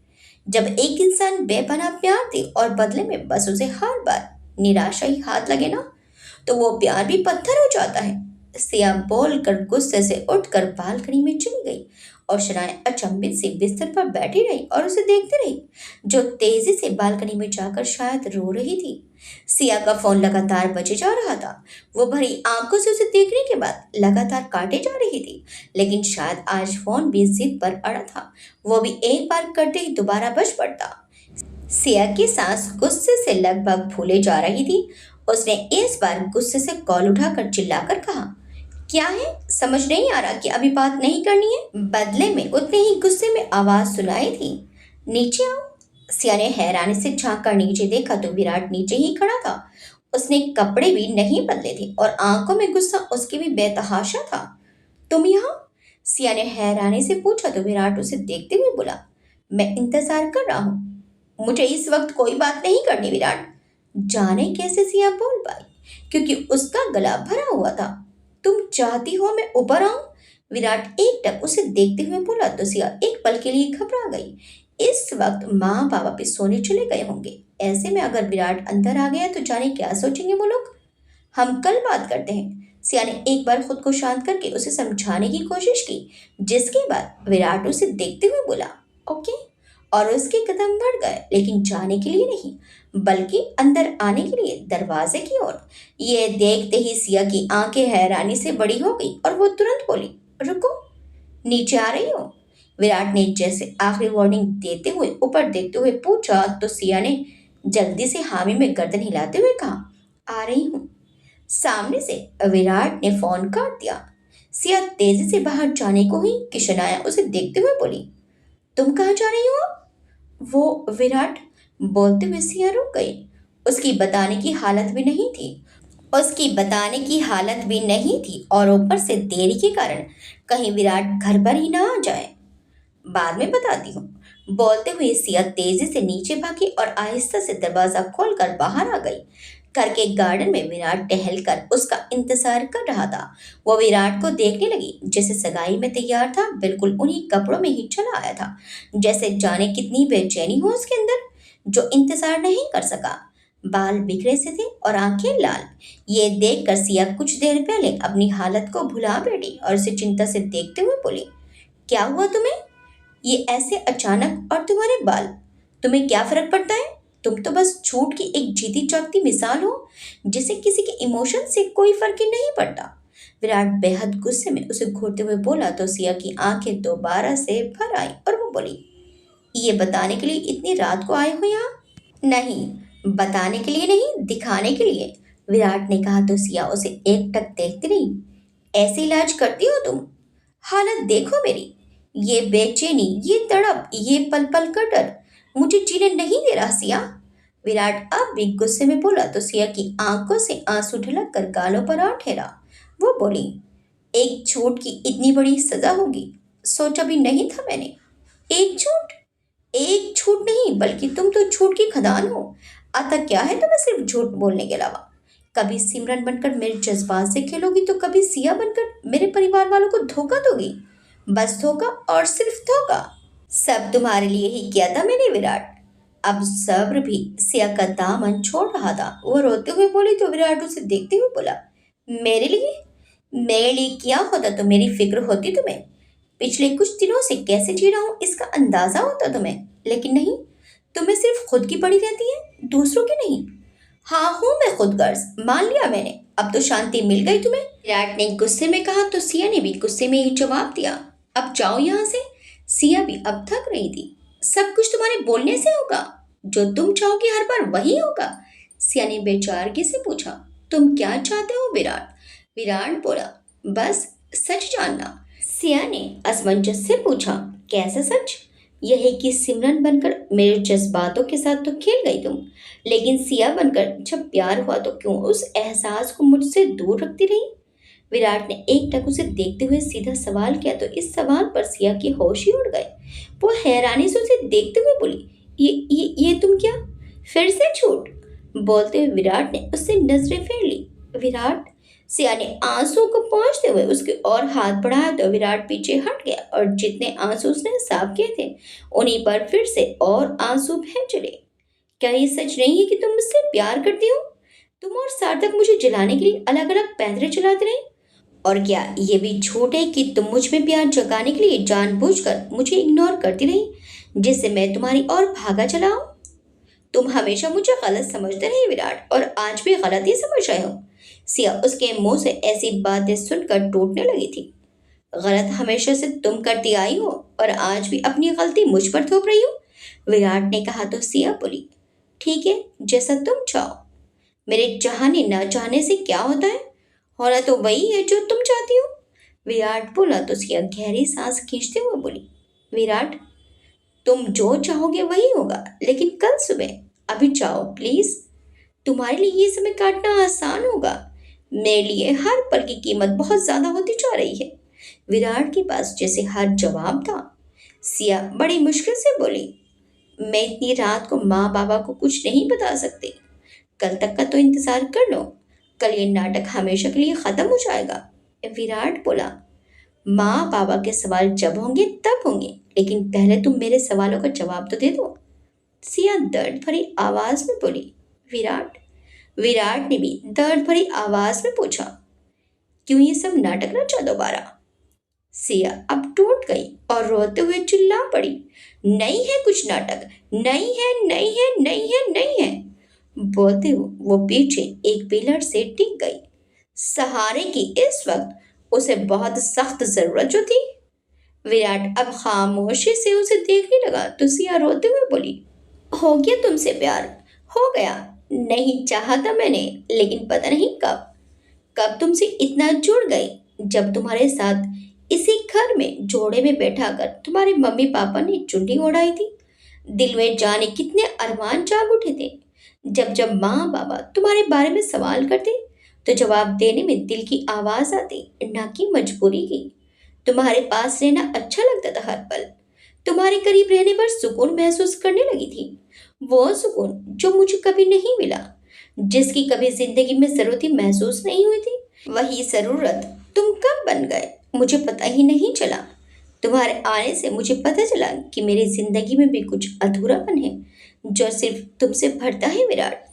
जब एक इंसान बेपनाह प्यार दे और बदले में बस उसे हर बार निराशा ही हाथ लगे ना, तो वो प्यार भी पत्थर हो जाता है। सिया बोलकर गुस्से से उठकर बालकनी में चली गई और शनाया अचंभित से बिस्तर पर बैठी रही और उसे देखती रही, जो तेजी से बालकनी में जाकर शायद रो रही थी। सिया का फोन लगातार बजे जा रहा था। वो भरी आंखों से उसे देखने के बाद लगातार काटे जा रही थी, लेकिन शायद आज फोन भी जिद पर अड़ा था। वो भी एक बार करते ही दोबारा बज पड़ता। सिया की सांस गुस्से से लगभग फूले जा रही थी। उसने इस बार गुस्से से कॉल उठाकर चिल्लाकर कहा, क्या है? समझ नहीं आ रहा कि अभी बात नहीं करनी है? बदले में उतने ही गुस्से में आवाज सुनाई थी, नीचे आओ। सिया ने हैरानी से झांक कर नीचे देखा तो विराट नीचे ही खड़ा था। उसने कपड़े भी नहीं बदले थे और आंखों में गुस्सा उसके भी बेतहाशा था। तुम यहाँ? सिया ने हैरानी से पूछा तो विराट उसे देखते हुए बोला, मैं इंतजार कर रहा हूँ। मुझे इस वक्त कोई बात नहीं करनी विराट। जाने कैसे सिया बोल पाई, क्योंकि उसका गला भरा हुआ था। तुम चाहती हो मैं ऊपर आऊं? विराट एकटक उसे देखते हुए बोला तो सिया एक पल के लिए घबरा गई। इस वक्त माँ बाबा भी सोने चले गए होंगे। ऐसे में अगर विराट अंदर आ गया तो जाने क्या सोचेंगे वो लोग। हम कल बात करते हैं। सिया ने एक बार खुद को शांत करके उसे समझाने की कोशिश की, जिसके बाद विराट उसे देखते हुए बोला, ओके। और उसके कदम बढ़ गए, लेकिन जाने के लिए नहीं, बल्कि अंदर आने के लिए दरवाजे की ओर। ये देखते ही सिया की आंखें हैरानी से बड़ी हो गई और वो तुरंत बोली, रुको, नीचे आ रही हो? विराट ने जैसे आखिरी वार्निंग देते हुए ऊपर देखते हुए पूछा तो सिया ने जल्दी से हामी में गर्दन हिलाते हुए कहा, आ रही हूँ। सामने से विराट ने फोन काट दिया। सिया तेजी से बाहर जाने को हुई कि शनाया उसे देखते हुए बोली, तुम कहाँ जा रही हो? वो विराट बोलते हुए सिया रुक गई। उसकी बताने की हालत भी नहीं थी। उसकी बताने की हालत भी नहीं थी और ऊपर से देरी के कारण कहीं विराट घर पर ही ना आ जाए। बाद में बताती हूँ, बोलते हुए सिया तेजी से नीचे भागी और आहिस्ता से दरवाजा खोलकर बाहर आ गई। घर के गार्डन में विराट टहलकर उसका इंतजार कर रहा था। वो विराट को देखने लगी, जैसे सगाई में तैयार था, बिल्कुल उन्हीं कपड़ों में ही चला आया था। जैसे जाने कितनी बेचैनी हो उसके अंदर, जो इंतजार नहीं कर सका। बाल बिखरे से थे और आंखें लाल। ये देखकर सिया कुछ देर पहले अपनी हालत को भुला बैठी और उसे चिंता से देखते हुए बोली, क्या हुआ तुम्हें? ये ऐसे अचानक, और तुम्हारे बाल, तुम्हें क्या फर्क पड़ता है? तुम तो बस झूठ की एक जीती जागती मिसाल हो, जिसे किसी के इमोशन से कोई फर्क ही नहीं पड़ता। विराट बेहद गुस्से में उसे घूरते हुए बोला तो सिया की आंखें दोबारा से भर आई और वो बोली, ये बताने के लिए इतनी रात को आए हो यहाँ? नहीं, बताने के लिए नहीं, दिखाने के लिए, विराट ने कहा तो सिया उसे एकटक देखती रही। ऐसे इलाज करती हो तुम? हालत देखो मेरी, ये बेचैनी, ये तड़प, ये पल पल का डर मुझे जीने नहीं दे रहा सिया। विराट अब भी गुस्से में बोला तो सिया की आंखों से आंसू ढलक कर गालों पर आ ठहरा। वो बोली, एक झूठ की इतनी बड़ी सजा होगी, सोचा भी नहीं था मैंने। एक झूठ? एक झूठ नहीं, बल्कि तुम तो झूठ की खदान हो। आता क्या है तुम्हें सिर्फ झूठ बोलने के अलावा? कभी सिमरन बनकर मेरे जज्बात से खेलोगी तो कभी सिया बनकर मेरे परिवार वालों को धोखा दोगी। बस धोखा और सिर्फ धोखा। सब तुम्हारे लिए ही किया था मैंने विराट। अब सब्र भी सिया का दामन छोड़ रहा था। वो रोते हुए बोली तो विराट उसे देखते हुए बोला, मेरे लिए? मेरे लिए क्या होता तो मेरी फिक्र होती तुम्हें? पिछले कुछ दिनों से कैसे जी रहा हूँ इसका अंदाजा होता तुम्हें, लेकिन नहीं, तुम्हें सिर्फ खुद की पड़ी रहती है, दूसरों की नहीं। हाँ हूँ मैं खुदगर्ज, मान लिया मैंने। अब तो शांति मिल गई तुम्हें? विराट ने गुस्से में कहा तो सिया ने भी गुस्से में ही जवाब दिया, अब जाओ यहाँ से। सिया भी अब थक रही थी। सब कुछ तुम्हारे बोलने से होगा? जो तुम चाहोगे हर बार वही होगा? सिया ने बेचारगी से पूछा। तुम क्या चाहते हो विराट? विराट बोला, बस सच जानना। सिया ने असमंजस से पूछा, कैसा सच? यही कि सिमरन बनकर मेरे जज्बातों के साथ तो खेल गई तुम, लेकिन सिया बनकर जब प्यार हुआ तो क्यों उस एहसास को मुझसे दूर रखती रही? विराट ने एकटक उसे देखते हुए सीधा सवाल किया तो इस सवाल पर सिया की होश ही उड़ गए। वो हैरानी से उसे देखते हुए बोली, ये तुम क्या? फिर से झूठ? बोलते हुए विराट ने उससे नजरें फेर ली। विराट, सिया ने आंसू को पहुंचते हुए उसके और हाथ बढ़ाया तो विराट पीछे हट गया और जितने आंसू उसने साफ किए थे उन्हीं पर फिर से और आंसू बह चले। क्या ये सच नहीं है कि तुम मुझसे प्यार करती हो? तुम और सार्थक मुझे जलाने के लिए अलग अलग पैंतरे चलाते रहे। और क्या ये भी झूठ है कि तुम मुझ में प्यार जगाने के लिए जानबूझकर मुझे इग्नोर करती रही, जिससे मैं तुम्हारी ओर भागा चला हूं? तुम हमेशा मुझे गलत समझते रहे विराट, और आज भी गलत ही समझ रहे हो। सिया उसके मुंह से ऐसी बातें सुनकर टूटने लगी थी। गलत हमेशा से तुम करती आई हो और आज भी अपनी गलती मुझ पर थोप रही हो। विराट ने कहा तो सिया बोली, ठीक है, जैसा तुम चाहो। मेरे चाहने ना चाहने से क्या होता है? होना तो वही है जो तुम चाहती हो। विराट बोला तो सिया गहरी सांस खींचते हुए बोली, विराट, तुम जो चाहोगे वही होगा, लेकिन कल सुबह। अभी जाओ प्लीज। तुम्हारे लिए ये समय काटना आसान होगा, मेरे लिए हर पल की कीमत बहुत ज्यादा होती जा रही है। विराट के पास जैसे हर जवाब था। सिया बड़ी मुश्किल से बोली, मैं इतनी रात को माँ बाबा को कुछ नहीं बता सकती। कल तक का तो इंतजार कर लो। कल ये नाटक हमेशा के लिए खत्म हो जाएगा। विराट बोला, माँ बाबा के सवाल जब होंगे तब होंगे, लेकिन पहले तुम मेरे सवालों का जवाब तो दे दो। सिया दर्द भरी आवाज में बोली, विराट। विराट ने भी दर्द भरी आवाज में पूछा, क्यों ये सब नाटक रचा दोबारा? सिया अब टूट गई और रोते हुए चिल्ला पड़ी, नहीं है कुछ नाटक, नहीं है, नहीं है, नहीं है, नहीं है। बोलते हुए वो पीछे एक पिलर से टिक गई। सहारे की इस वक्त उसे बहुत सख्त जरूरत जो थी। विराट अब खामोशी से उसे देखने लगा तो सिया रोते हुए बोली, हो गया तुमसे प्यार, हो गया। नहीं चाहा था मैंने, लेकिन पता नहीं कब कब तुमसे इतना जुड़ गई, जब तुम्हारे साथ इसी घर में जोड़े में बैठा कर तुम्हारे मम्मी पापा ने चुन्नी ओढ़ाई थी। दिल में जाने कितने अरमान जाग उठे थे। जब जब माँ बाबा तुम्हारे बारे में सवाल करते तो जवाब देने में दिल की आवाज आती, ना कि मजबूरी की। तुम्हारे पास रहना अच्छा लगता था हर पल। तुम्हारे करीब रहने पर सुकून महसूस करने लगी थी। वो सुकून जो मुझे कभी नहीं मिला, जिसकी कभी जिंदगी में जरूरत ही महसूस नहीं हुई थी। वही जरूरत तुम कब बन गए मुझे पता ही नहीं चला। तुम्हारे आने से मुझे पता चला कि मेरी जिंदगी में भी कुछ अधूरापन है जो सिर्फ तुमसे भरता है विराट।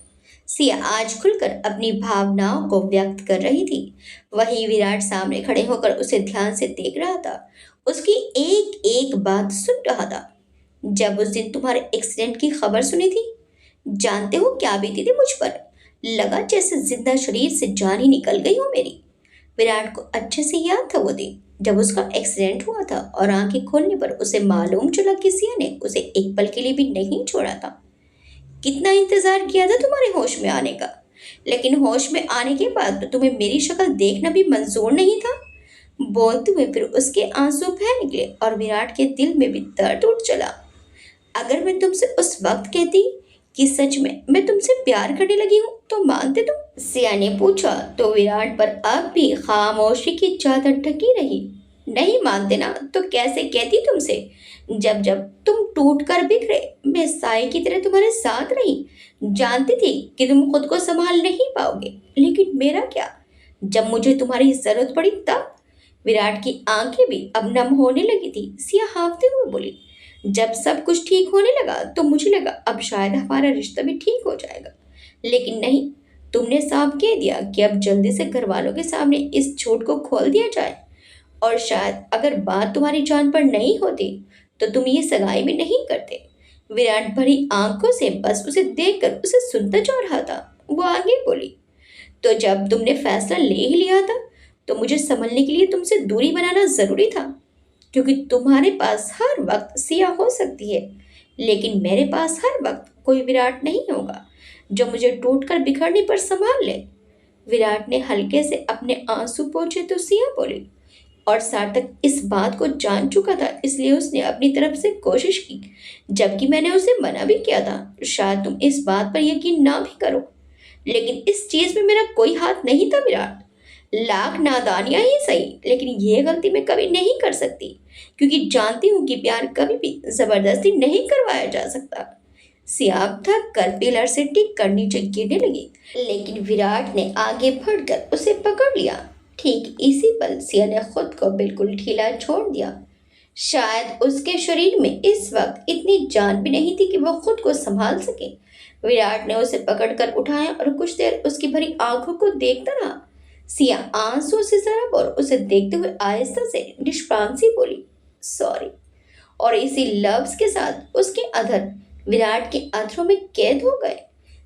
सिया आज खुलकर अपनी भावनाओं को व्यक्त कर रही थी। वही विराट सामने खड़े होकर उसे ध्यान से देख रहा था, उसकी एक एक बात सुन रहा था। जब उस दिन तुम्हारे एक्सीडेंट की खबर सुनी थी, जानते हो क्या बीती थी मुझ पर? लगा जैसे जिंदा शरीर से जान ही निकल गई हो मेरी। विराट को अच्छे से याद था वो दिन जब उसका एक्सीडेंट हुआ था और आंखें खोलने पर उसे मालूम चला कि सिया ने उसे एक पल के लिए भी नहीं छोड़ा था। कितना इंतजार किया था तुम्हारे होश में आने का, लेकिन होश में आने के बाद तो तुम्हें मेरी शक्ल देखना भी मंजूर नहीं था। बोलते हुए फिर उसके आंसू बह निकले और विराट के दिल में भी दर्द उठ चला। अगर मैं तुमसे उस वक्त कहती कि सच में मैं तुमसे प्यार करने लगी हूँ तो मानते तुम? सिया ने पूछा तो विराट पर अब भी खामोशी की चादर ढकी रही। नहीं मानते ना तो कैसे कहती तुमसे? जब जब तुम टूट कर बिखरे मैं साए की तरह तुम्हारे साथ रही। जानती थी कि तुम खुद को संभाल नहीं पाओगे, लेकिन मेरा क्या? जब मुझे तुम्हारी जरूरत पड़ी तब। विराट की आंखें भी अब नम होने लगी थी। सिया हाँफते हुए बोली, जब सब कुछ ठीक होने लगा तो मुझे लगा अब शायद हमारा रिश्ता भी ठीक हो जाएगा, लेकिन नहीं। तुमने साफ कह दिया कि अब जल्दी से घर वालों के सामने इस झूठ को खोल दिया जाए, और शायद अगर बात तुम्हारी जान पर नहीं होती तो तुम ये सगाई भी नहीं करते। विराट भरी आंखों से बस उसे देखकर उसे सुनता जा रहा था। वो आगे बोली, तो जब तुमने फैसला ले ही लिया था तो मुझे संभलने के लिए तुमसे दूरी बनाना जरूरी था। क्योंकि तुम्हारे पास हर वक्त सिया हो सकती है, लेकिन मेरे पास हर वक्त कोई विराट नहीं होगा जो मुझे टूटकर बिखरने पर संभाल ले। विराट ने हल्के से अपने आंसू पोंछे तो सिया बोली, और सार्थक इस बात को जान चुका था, इसलिए उसने अपनी तरफ से कोशिश की, जबकि मैंने उसे मना भी किया था। शायद तुम इस बात पर यकीन ना भी करो, लेकिन इस चीज में मेरा कोई हाथ नहीं था विराट। लाख नादानियां ही सही, लेकिन ये गलती मैं कभी नहीं कर सकती, क्योंकि जानती हूँ कि प्यार कभी भी जबरदस्ती नहीं करवाया जा सकता। सियाब थक कर पिलर से टिक कर नीचे गिरने लगी, लेकिन विराट ने आगे बढ़कर उसे पकड़ लिया। ठीक इसी पल सिया ने खुद को बिल्कुल ढीला छोड़ दिया। शायद उसके शरीर में इस वक्त इतनी जान भी नहीं थी कि वो खुद को संभाल सके। विराट ने उसे पकड़कर उठाया और कुछ देर उसकी भरी आंखों को देखता रहा। सिया आंसू से सरब और उसे देखते हुए आहिस्ता से निष्प्राण सी बोली, सॉरी। और इसी लफ्ज के साथ उसके अधर विराट के अधरों में कैद हो गए।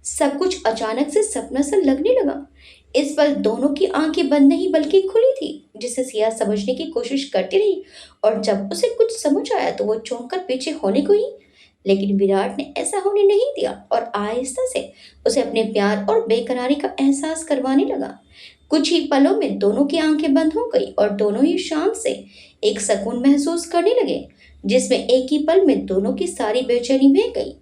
सब कुछ अचानक से सपना सा लगने लगा। इस पल दोनों की आंखें बंद नहीं बल्कि खुली थी, जिसे सिया समझने की कोशिश करती रही, और जब उसे कुछ समझ आया तो वो चौंक कर पीछे होने को ही, लेकिन विराट ने ऐसा होने नहीं दिया और आहिस्ता से उसे अपने प्यार और बेकरारी का एहसास करवाने लगा। कुछ ही पलों में दोनों की आंखें बंद हो गई और दोनों ही शांत से एक सुकून महसूस करने लगे, जिसमें एक ही पल में दोनों की सारी बेचैनी बह गई।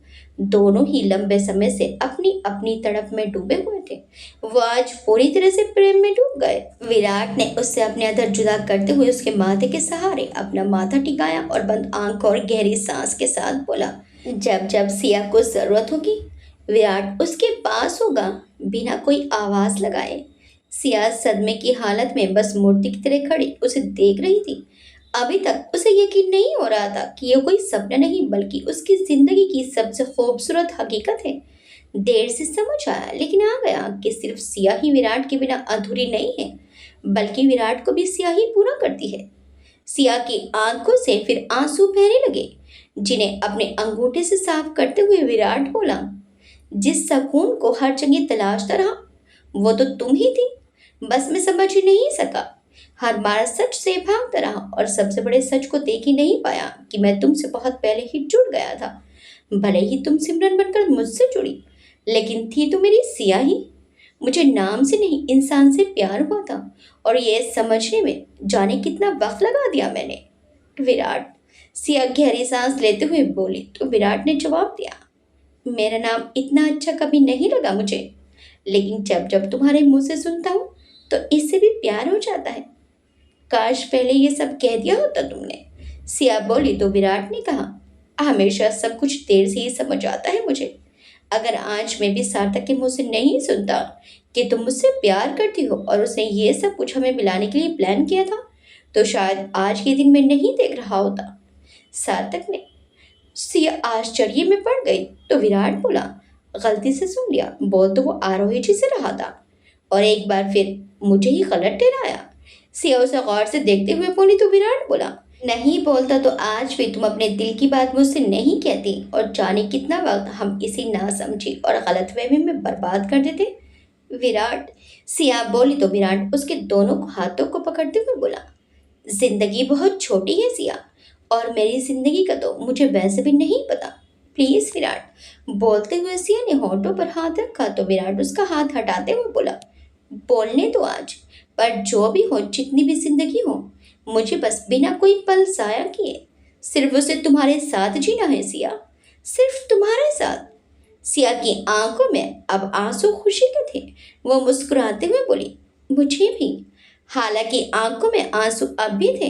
दोनों ही लंबे समय से अपनी अपनी तड़प में डूबे हुए थे। वो आज पूरी तरह से प्रेम में डूब गए। विराट ने उससे अपने अधर जुदा करते हुए उसके माथे के सहारे अपना माथा टिकाया और बंद आंख और गहरी सांस के साथ बोला, जब जब सिया को जरूरत होगी विराट उसके पास होगा, बिना कोई आवाज लगाए। सिया सदमे की हालत में बस मूर्ति की तरह खड़ी उसे देख रही थी। अभी तक उसे यकीन नहीं हो रहा था कि यह कोई सपना नहीं बल्कि उसकी जिंदगी की सबसे खूबसूरत हकीकत है। देर से समझ आया, लेकिन आ गया कि सिर्फ सिया ही विराट के बिना अधूरी नहीं है, बल्कि विराट को भी सिया ही पूरा करती है। सिया की आंखों से फिर आंसू बहने लगे, जिन्हें अपने अंगूठे से साफ करते हुए विराट बोला, जिस सुकून को हर जगह तलाशता रहा वो तो तुम ही थी, बस मैं समझ ही नहीं सका। हर बार सच से भागता रहा और सबसे बड़े सच को देख ही नहीं पाया कि मैं तुमसे बहुत पहले ही जुड़ गया था। भले ही तुम सिमरन बनकर मुझसे जुड़ी, लेकिन थी तो मेरी सिया ही। मुझे नाम से नहीं इंसान से प्यार हुआ था, और ये समझने में जाने कितना वक्त लगा दिया मैंने। विराट, सिया गहरी सांस लेते हुए बोली तो विराट ने जवाब दिया, मेरा नाम इतना अच्छा कभी नहीं लगा मुझे, लेकिन जब जब तुम्हारे मुंह से सुनता हूँ तो इससे भी प्यार हो जाता है। काश पहले ये सब कह दिया होता तुमने। सिया बोली तो विराट ने कहा, हमेशा सब कुछ देर से ही समझ आता है मुझे। अगर आज मैं भी सार्थक के मुंह से नहीं सुनता कि तुम मुझसे प्यार करती हो और उसने ये सब कुछ हमें मिलाने के लिए प्लान किया था, तो शायद आज के दिन मैं नहीं देख रहा होता। सार्थक ने। सिया आश्चर्य में पड़ गई तो विराट बोला, गलती से सुन लिया, बोल तो वो आरोही जी से रहा था, और एक बार फिर मुझे ही गलत ठहराया। सिया उसे गौर से देखते हुए बोली तो विराट बोला, नहीं बोलता तो आज भी तुम अपने दिल की बात मुझसे नहीं कहती, और जाने कितना वक्त हम इसी नासमझी और गलतफहमी में बर्बाद कर देते। विराट। सिया बोली तो विराट उसके दोनों हाथों को पकड़ते हुए बोला, जिंदगी बहुत छोटी है सिया, और मेरी जिंदगी का तो मुझे वैसे भी नहीं पता। प्लीज विराट। बोलते हुए सिया ने होठों पर हाथ रखा तो विराट उसका हाथ हटाते हुए बोला, बोलने तो आज, पर जो भी हो, जितनी भी जिंदगी हो, मुझे बस बिना कोई पल जाया किए सिर्फ उसे तुम्हारे साथ जीना है सिया, सिर्फ तुम्हारे साथ। सिया की आंखों में अब आंसू खुशी के थे। वो मुस्कुराते हुए बोली, मुझे भी। हालांकि आंखों में आंसू अब भी थे।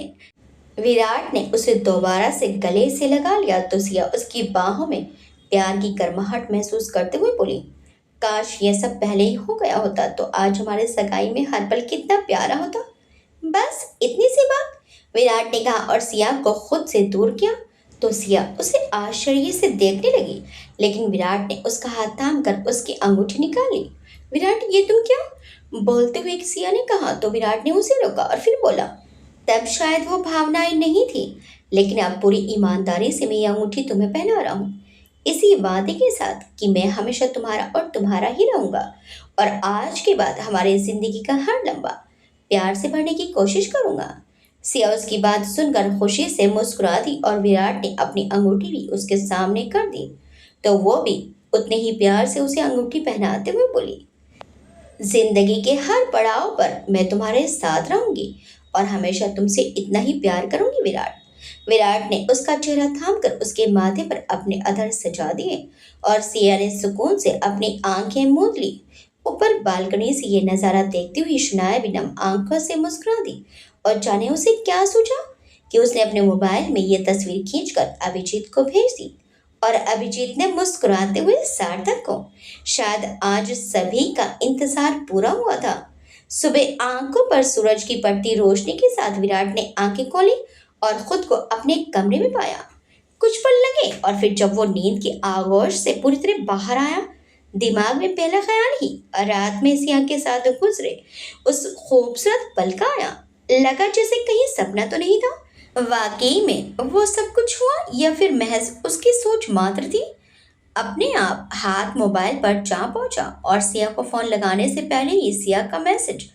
विराट ने उसे दोबारा से गले से लगा लिया तो सिया उसकी बाहों में प्यार की गर्माहट महसूस करते हुए बोली, काश ये सब पहले ही हो गया होता तो आज हमारे सगाई में हर पल कितना प्यारा होता। बस इतनी सी बात, विराट ने कहा और सिया को खुद से दूर किया तो सिया उसे आश्चर्य से देखने लगी, लेकिन विराट ने उसका हाथ थाम कर उसकी अंगूठी निकाली। विराट, ये तुम क्या? बोलते हुए सिया ने कहा तो विराट ने उसे रोका और फिर बोला, तब शायद वो भावनाएं नहीं थी, लेकिन अब पूरी ईमानदारी से मैं ये अंगूठी तुम्हें पहना रहा हूँ, इसी वादे के साथ कि मैं हमेशा तुम्हारा और तुम्हारा ही रहूंगा, और आज के बाद हमारी जिंदगी का हर लम्बा प्यार से भरने की कोशिश करूंगा। सिया उसकी बात सुनकर खुशी से मुस्कुरा दी और विराट ने अपनी अंगूठी भी उसके सामने कर दी। तो वो भी उतने ही प्यार से उसे अंगूठी पहनाते हुए बोली, जिंदगी के हर पड़ाव पर मैं तुम्हारे साथ रहूंगी और हमेशा तुमसे इतना ही प्यार करूंगी विराट। विराट ने उसका चेहरा थामकर उसके माथे पर अपने अधर सजा दिए और सिया ने सुकून से अपनी आंखें मूंद ली। ऊपर बालकनी से ये नजारा देखती हुई शनाया भी नम आंखों से मुस्कुरा दी और जाने उसे क्या सूझा कि उसने अपने मोबाइल में ये तस्वीर खींचकर अभिजीत को भेज दी। और अभिजीत ने मुस्कुराते हुए सार्थक को। शायद आज सभी का इंतजार पूरा हुआ था। सुबह आंखों पर सूरज की पड़ती रोशनी के साथ विराट ने आंखें खोली और खुद को अपने कमरे में पाया। कुछ पल लगे और फिर जब वो नींद की आगोश से पूरी तरह बाहर आया, दिमाग में पहला ख्याल ही रात में सिया के साथ गुजरे उस खूबसूरत पल का आया। लगा जैसे कहीं सपना तो नहीं था। वाकई में वो सब कुछ हुआ या फिर महज उसकी सोच मात्र थी। अपने आप हाथ मोबाइल पर जा पहुंचा और सिया को फोन लगाने से पहले ही सिया का मैसेज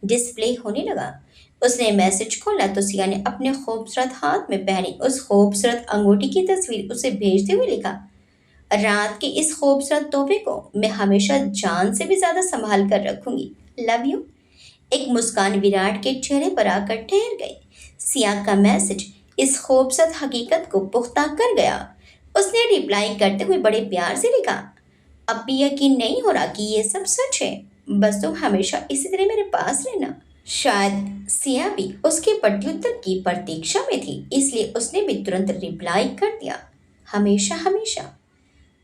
डिस्प्ले होने लगा। उसने मैसेज खोला तो सिया ने अपने खूबसूरत हाथ में पहनी उस खूबसूरत अंगूठी की तस्वीर उसे भेजते हुए लिखा, रात के इस खूबसूरत तोहफे को मैं हमेशा जान से भी ज्यादा संभाल कर रखूंगी। Love you. एक मुस्कान विराट के चेहरे पर आकर ठहर गई। सिया का मैसेज इस खूबसूरत हकीकत को पुख्ता कर गया। उसने रिप्लाई करते हुए बड़े प्यार से लिखा, अब भी यकीन नहीं हो रहा कि ये सब सच है। बस तुम हमेशा इसी तरह मेरे पास रहना। शायद सिया भी उसके प्रत्युत्तर की प्रतीक्षा में थी, इसलिए उसने भी तुरंत रिप्लाई कर दिया, हमेशा हमेशा।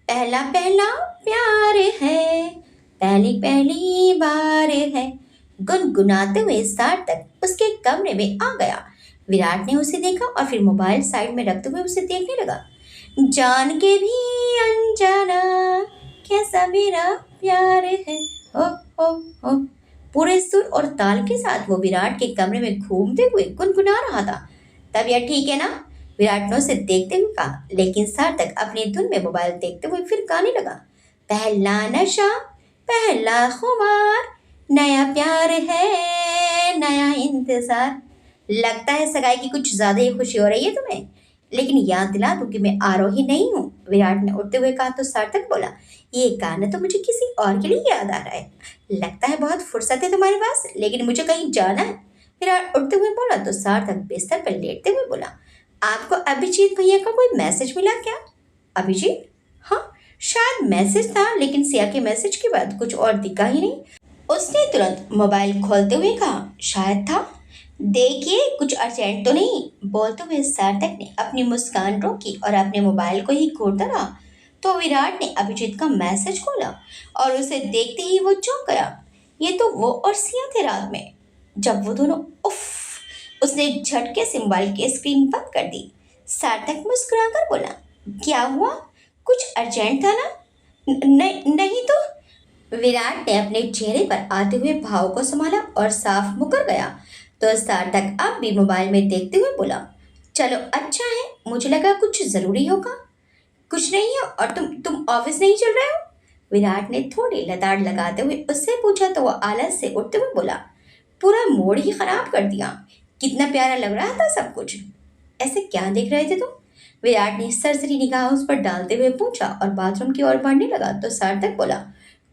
पहला पहला प्यार है, पहली पहली बार है, गुनगुनाते हुए सार्थक उसके कमरे में आ गया। विराट ने उसे देखा और फिर मोबाइल साइड में रखते हुए उसे देखने लगा। जान के भी अनजाना कैसा मेरा प्यार है, हो हो हो। पूरे सुर और ताल के साथ वो विराट के कमरे में घूमते हुए गुनगुना रहा था। तबीयत ठीक है ना? विराट ने उसे देखते हुए कहा, लेकिन सार्थक अपनी धुन में मोबाइल देखते हुए फिर गाने लगा, पहला नशा पहला खुमार, नया प्यार है नया इंतजार। लगता है सगाई की कुछ ज्यादा ही खुशी हो रही है तुम्हें, लेकिन याद दिला दूं कि मैं आरोही नहीं हूँ। विराट ने उठते हुए कहा तो सार्थक बोला, ये गाना तो मुझे किसी और के लिए याद आ रहा है। लगता है बहुत फुर्सत है तुम्हारे पास, लेकिन मुझे कहीं जाना है। विराट उठते हुए बोला तो सार्थक बिस्तर पर लेटते हुए बोला, आपको अभिजीत भैया का कोई मैसेज मिला क्या? अभिजीत? हाँ, शायद मैसेज था, लेकिन सिया के मैसेज के बाद कुछ और दिखा ही नहीं। उसने तुरंत मोबाइल खोलते हुए कहा, शायद था। देखिए कुछ अर्जेंट तो नहीं, बोलते हुए सार्थक ने अपनी मुस्कान रोकी और अपने मोबाइल को ही घूरता रहा। तो विराट ने अभिजीत का मैसेज खोला और उसे देखते ही वो चौंक गया। ये तो वो और सिया थे रात में जब वो दोनों उफ। उसने झटके से मोबाइल की स्क्रीन बंद कर दी। सार्थक मुस्कुराकर बोला, क्या हुआ? कुछ अर्जेंट था ना? नहीं तो। विराट ने अपने चेहरे पर आते हुए भाव को संभाला और साफ मुकर गया। तो सार्थक अब भी मोबाइल में देखते हुए बोला, चलो अच्छा है, मुझे लगा कुछ जरूरी होगा। कुछ नहीं है। और तुम ऑफिस नहीं चल रहे हो? विराट ने थोड़ी लताड़ लगाते हुए उससे पूछा तो वो आलस से उठते हुए बोला, पूरा मूड ही खराब कर दिया। कितना प्यारा लग रहा था सब कुछ। ऐसे क्या देख रहे थे तुम? विराट ने सरसरी निगाह उस पर डालते हुए पूछा और बाथरूम की ओर बढ़ने लगा तो सार्थक बोला,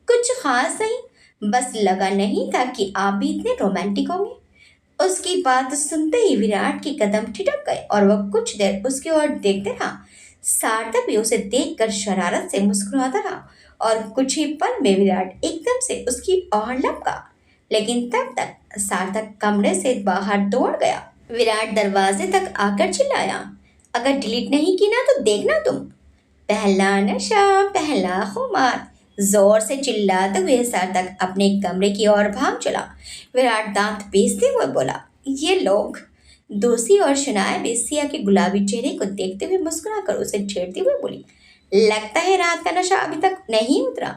कुछ खास नहीं, बस लगा नहीं था कि आप भी इतने रोमांटिक होंगे। उसकी बात सुनते ही विराट के कदम ठिठक गए और वह कुछ देर उसकी ओर देखते रहा। सार्थक भी उसे देखकर शरारत से मुस्कुराता रहा और कुछ ही पल में विराट एकदम से उसकी ओर लपका। लेकिन तब तक सार्थक कमरे से बाहर दौड़ गया। विराट दरवाजे तक आकर चिल्लाया, अगर डिलीट नहीं की ना तो देखना तुम। पहला नशा पहला खुमार, जोर से चिल्लाते हुए सार्थक अपने कमरे की ओर भाग चला। विराट दांत पीसते हुए बोला, ये लोग। दूसरी ओर शनाया भी सिया के गुलाबी चेहरे को देखते हुए मुस्कुराकर उसे छेड़ते हुए बोली, लगता है रात का नशा अभी तक नहीं उतरा।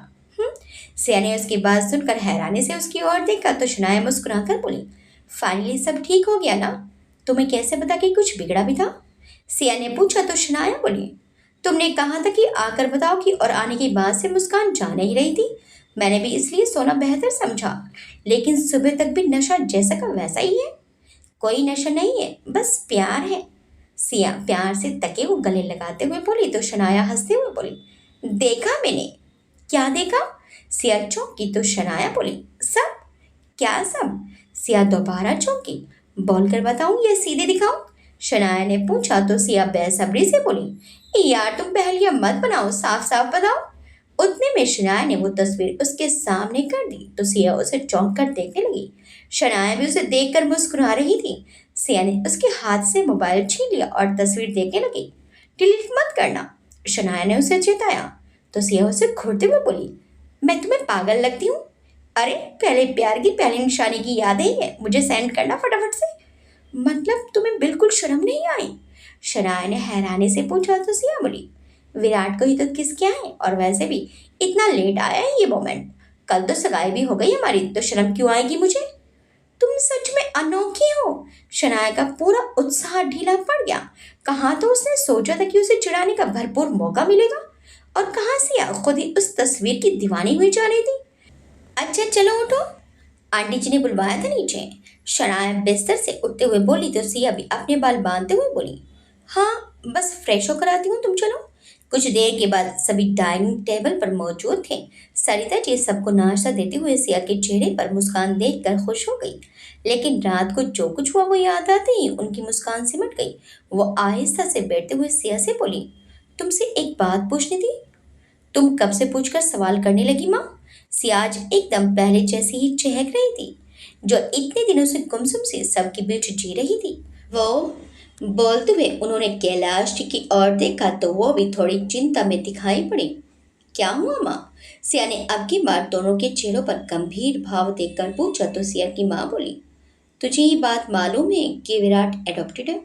सिया ने उसकी बात सुनकर हैरानी से उसकी ओर देखा तो शनाया मुस्कुराकर बोली, फाइनली सब ठीक हो गया ना? तुम्हें कैसे पता कि कुछ बिगड़ा भी था? सिया ने पूछा तो शनाया बोली, तुमने कहा था कि आकर बताओ कि, और आने के बाद से मुस्कान जा नहीं रही थी। मैंने भी इसलिए सोना बेहतर समझा, लेकिन सुबह तक भी नशा जैसा का वैसा ही है। कोई नशा नहीं है, बस प्यार है। सिया प्यार से तके को गले लगाते हुए बोली तो शनाया हंसते हुए बोली, देखा मैंने। क्या देखा? सिया चौंकी तो शनाया बोली, सब। क्या सब? सिया दोबारा चौंकी। बोलकर बताऊं या सीधे दिखाऊं? शनाया ने पूछा तो सिया बेसब्री से बोली, यार तुम पहेलियां मत बनाओ, साफ साफ बताओ। उतने में शनाया ने वो तस्वीर उसके सामने कर दी तो सिया उसे चौंक कर देखने लगी। शनाया भी उसे देखकर मुस्कुरा रही थी। सिया ने उसके हाथ से मोबाइल छीन लिया और तस्वीर देखने लगी। डिलीट मत करना, शनाया ने उसे चेताया तो सिया उसे घूरते हुए बोली, मैं तुम्हें पागल लगती हूँ? अरे पहले प्यार की पहली निशानी की याद ही है, मुझे सेंड करना फटाफट से। मतलब तुम्हें बिल्कुल शर्म नहीं आई? शनाया ने हैरानी से पूछा तो सिया बोली, विराट को ही तो किस क्या है, और वैसे भी इतना लेट आया है ये मोमेंट। कल तो सगाई भी हो गई हमारी, तो शर्म क्यों आएगी मुझे? तुम सच में अनोखी हो। शनाया का पूरा उत्साह ढीला पड़ गया। कहाँ तो उसने सोचा था कि उसे चिढ़ाने का भरपूर मौका मिलेगा, और कहाँ सिया खुद ही उस तस्वीर की दीवानी हुई जा रही थी। अच्छा चलो उठो, आंटी जी ने बुलवाया था नीचे। शनाया बिस्तर से उठते हुए बोली तो सिया भी अपने बाल बांधते हुए बोली, हाँ बस फ्रेश होकर आती हूँ, तुम चलो। कुछ देर के बाद सभी डाइनिंग टेबल पर मौजूद थे। सरिता जी सबको नाश्ता देते हुए सिया के चेहरे पर मुस्कान देखकर खुश हो गई। लेकिन रात को जो कुछ हुआ वो याद आते ही उनकी मुस्कान सिमट गई। वो आहिस्ता से बैठते हुए सिया से बोली, तुमसे एक बात पूछनी थी। तुम कब से पूछकर सवाल करने लगी माँ? सियाज एकदम पहले जैसी ही चहक रही थी, जो इतने दिनों से गुमसुम से सबके बीच जी रही थी। वो बोलते हुए उन्होंने कैलाश जी की ओर देखा तो वो भी थोड़ी चिंता में दिखाई पड़ी। क्या हुआ माँ? सिया ने अब की बार दोनों के चेहरों पर गंभीर भाव देखकर पूछा तो सिया की माँ बोली, तुझे ये बात मालूम है कि विराट एडॉप्टेड है?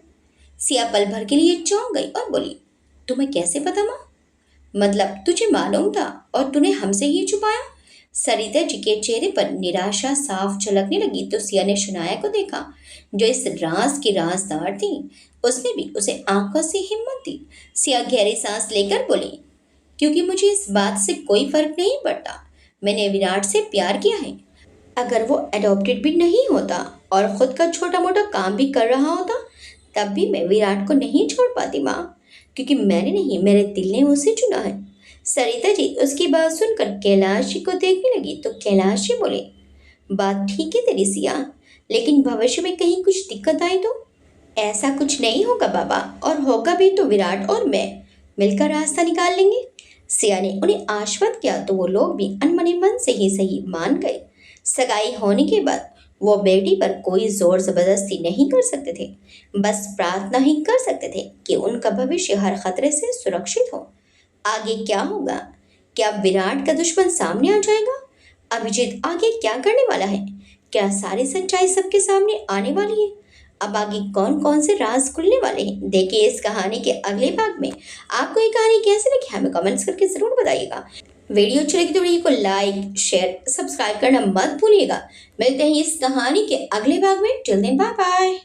सिया पल भर के लिए चौंक गई और बोली, तुम्हें कैसे पता माँ? मतलब तुझे मालूम था और तूने हमसे ही छुपाया? सरिता जी के चेहरे पर निराशा साफ झलकने लगी तो सिया ने शनाया को देखा, जो इस राज की राजदार थी। उसने भी उसे आंखों से हिम्मत दी। सिया गहरी सांस लेकर बोली, क्योंकि मुझे इस बात से कोई फर्क नहीं पड़ता, मैंने विराट से प्यार किया है। अगर वो एडॉप्टेड भी नहीं होता और खुद का छोटा मोटा काम भी कर रहा होता, तब भी मैं विराट को नहीं छोड़ पाती माँ, क्योंकि मैंने नहीं, मेरे दिल ने उसे चुना है। सरिता जी उसकी बात सुनकर कैलाश जी को देखने लगी तो कैलाश जी बोले, बात ठीक है तेरी सिया, लेकिन भविष्य में कहीं कुछ दिक्कत आई तो? ऐसा कुछ नहीं होगा बाबा, और होगा भी तो विराट और मैं मिलकर रास्ता निकाल लेंगे। सिया ने उन्हें आश्वस्त किया तो वो लोग भी अनमने मन से ही सही मान गए। सगाई होने के बाद वो बेटी पर कोई जोर जबरदस्ती नहीं कर सकते थे, बस प्रार्थना ही कर सकते थे कि उनका भविष्य हर खतरे से सुरक्षित हो। आगे क्या होगा? क्या विराट का दुश्मन सामने आ जाएगा? अभिजीत आगे क्या करने वाला है? क्या सारी सच्चाई सबके सामने आने वाली है? अब आगे कौन कौन से राज खुलने वाले हैं, देखिए इस कहानी के अगले भाग में। आपको ये कहानी कैसे लगी हमें कमेंट्स करके जरूर बताइएगा। वीडियो अच्छी लगी तो वीडियो को लाइक शेयर सब्सक्राइब करना मत भूलिएगा। मिलते हैं इस कहानी के अगले भाग में। Till then bye bye.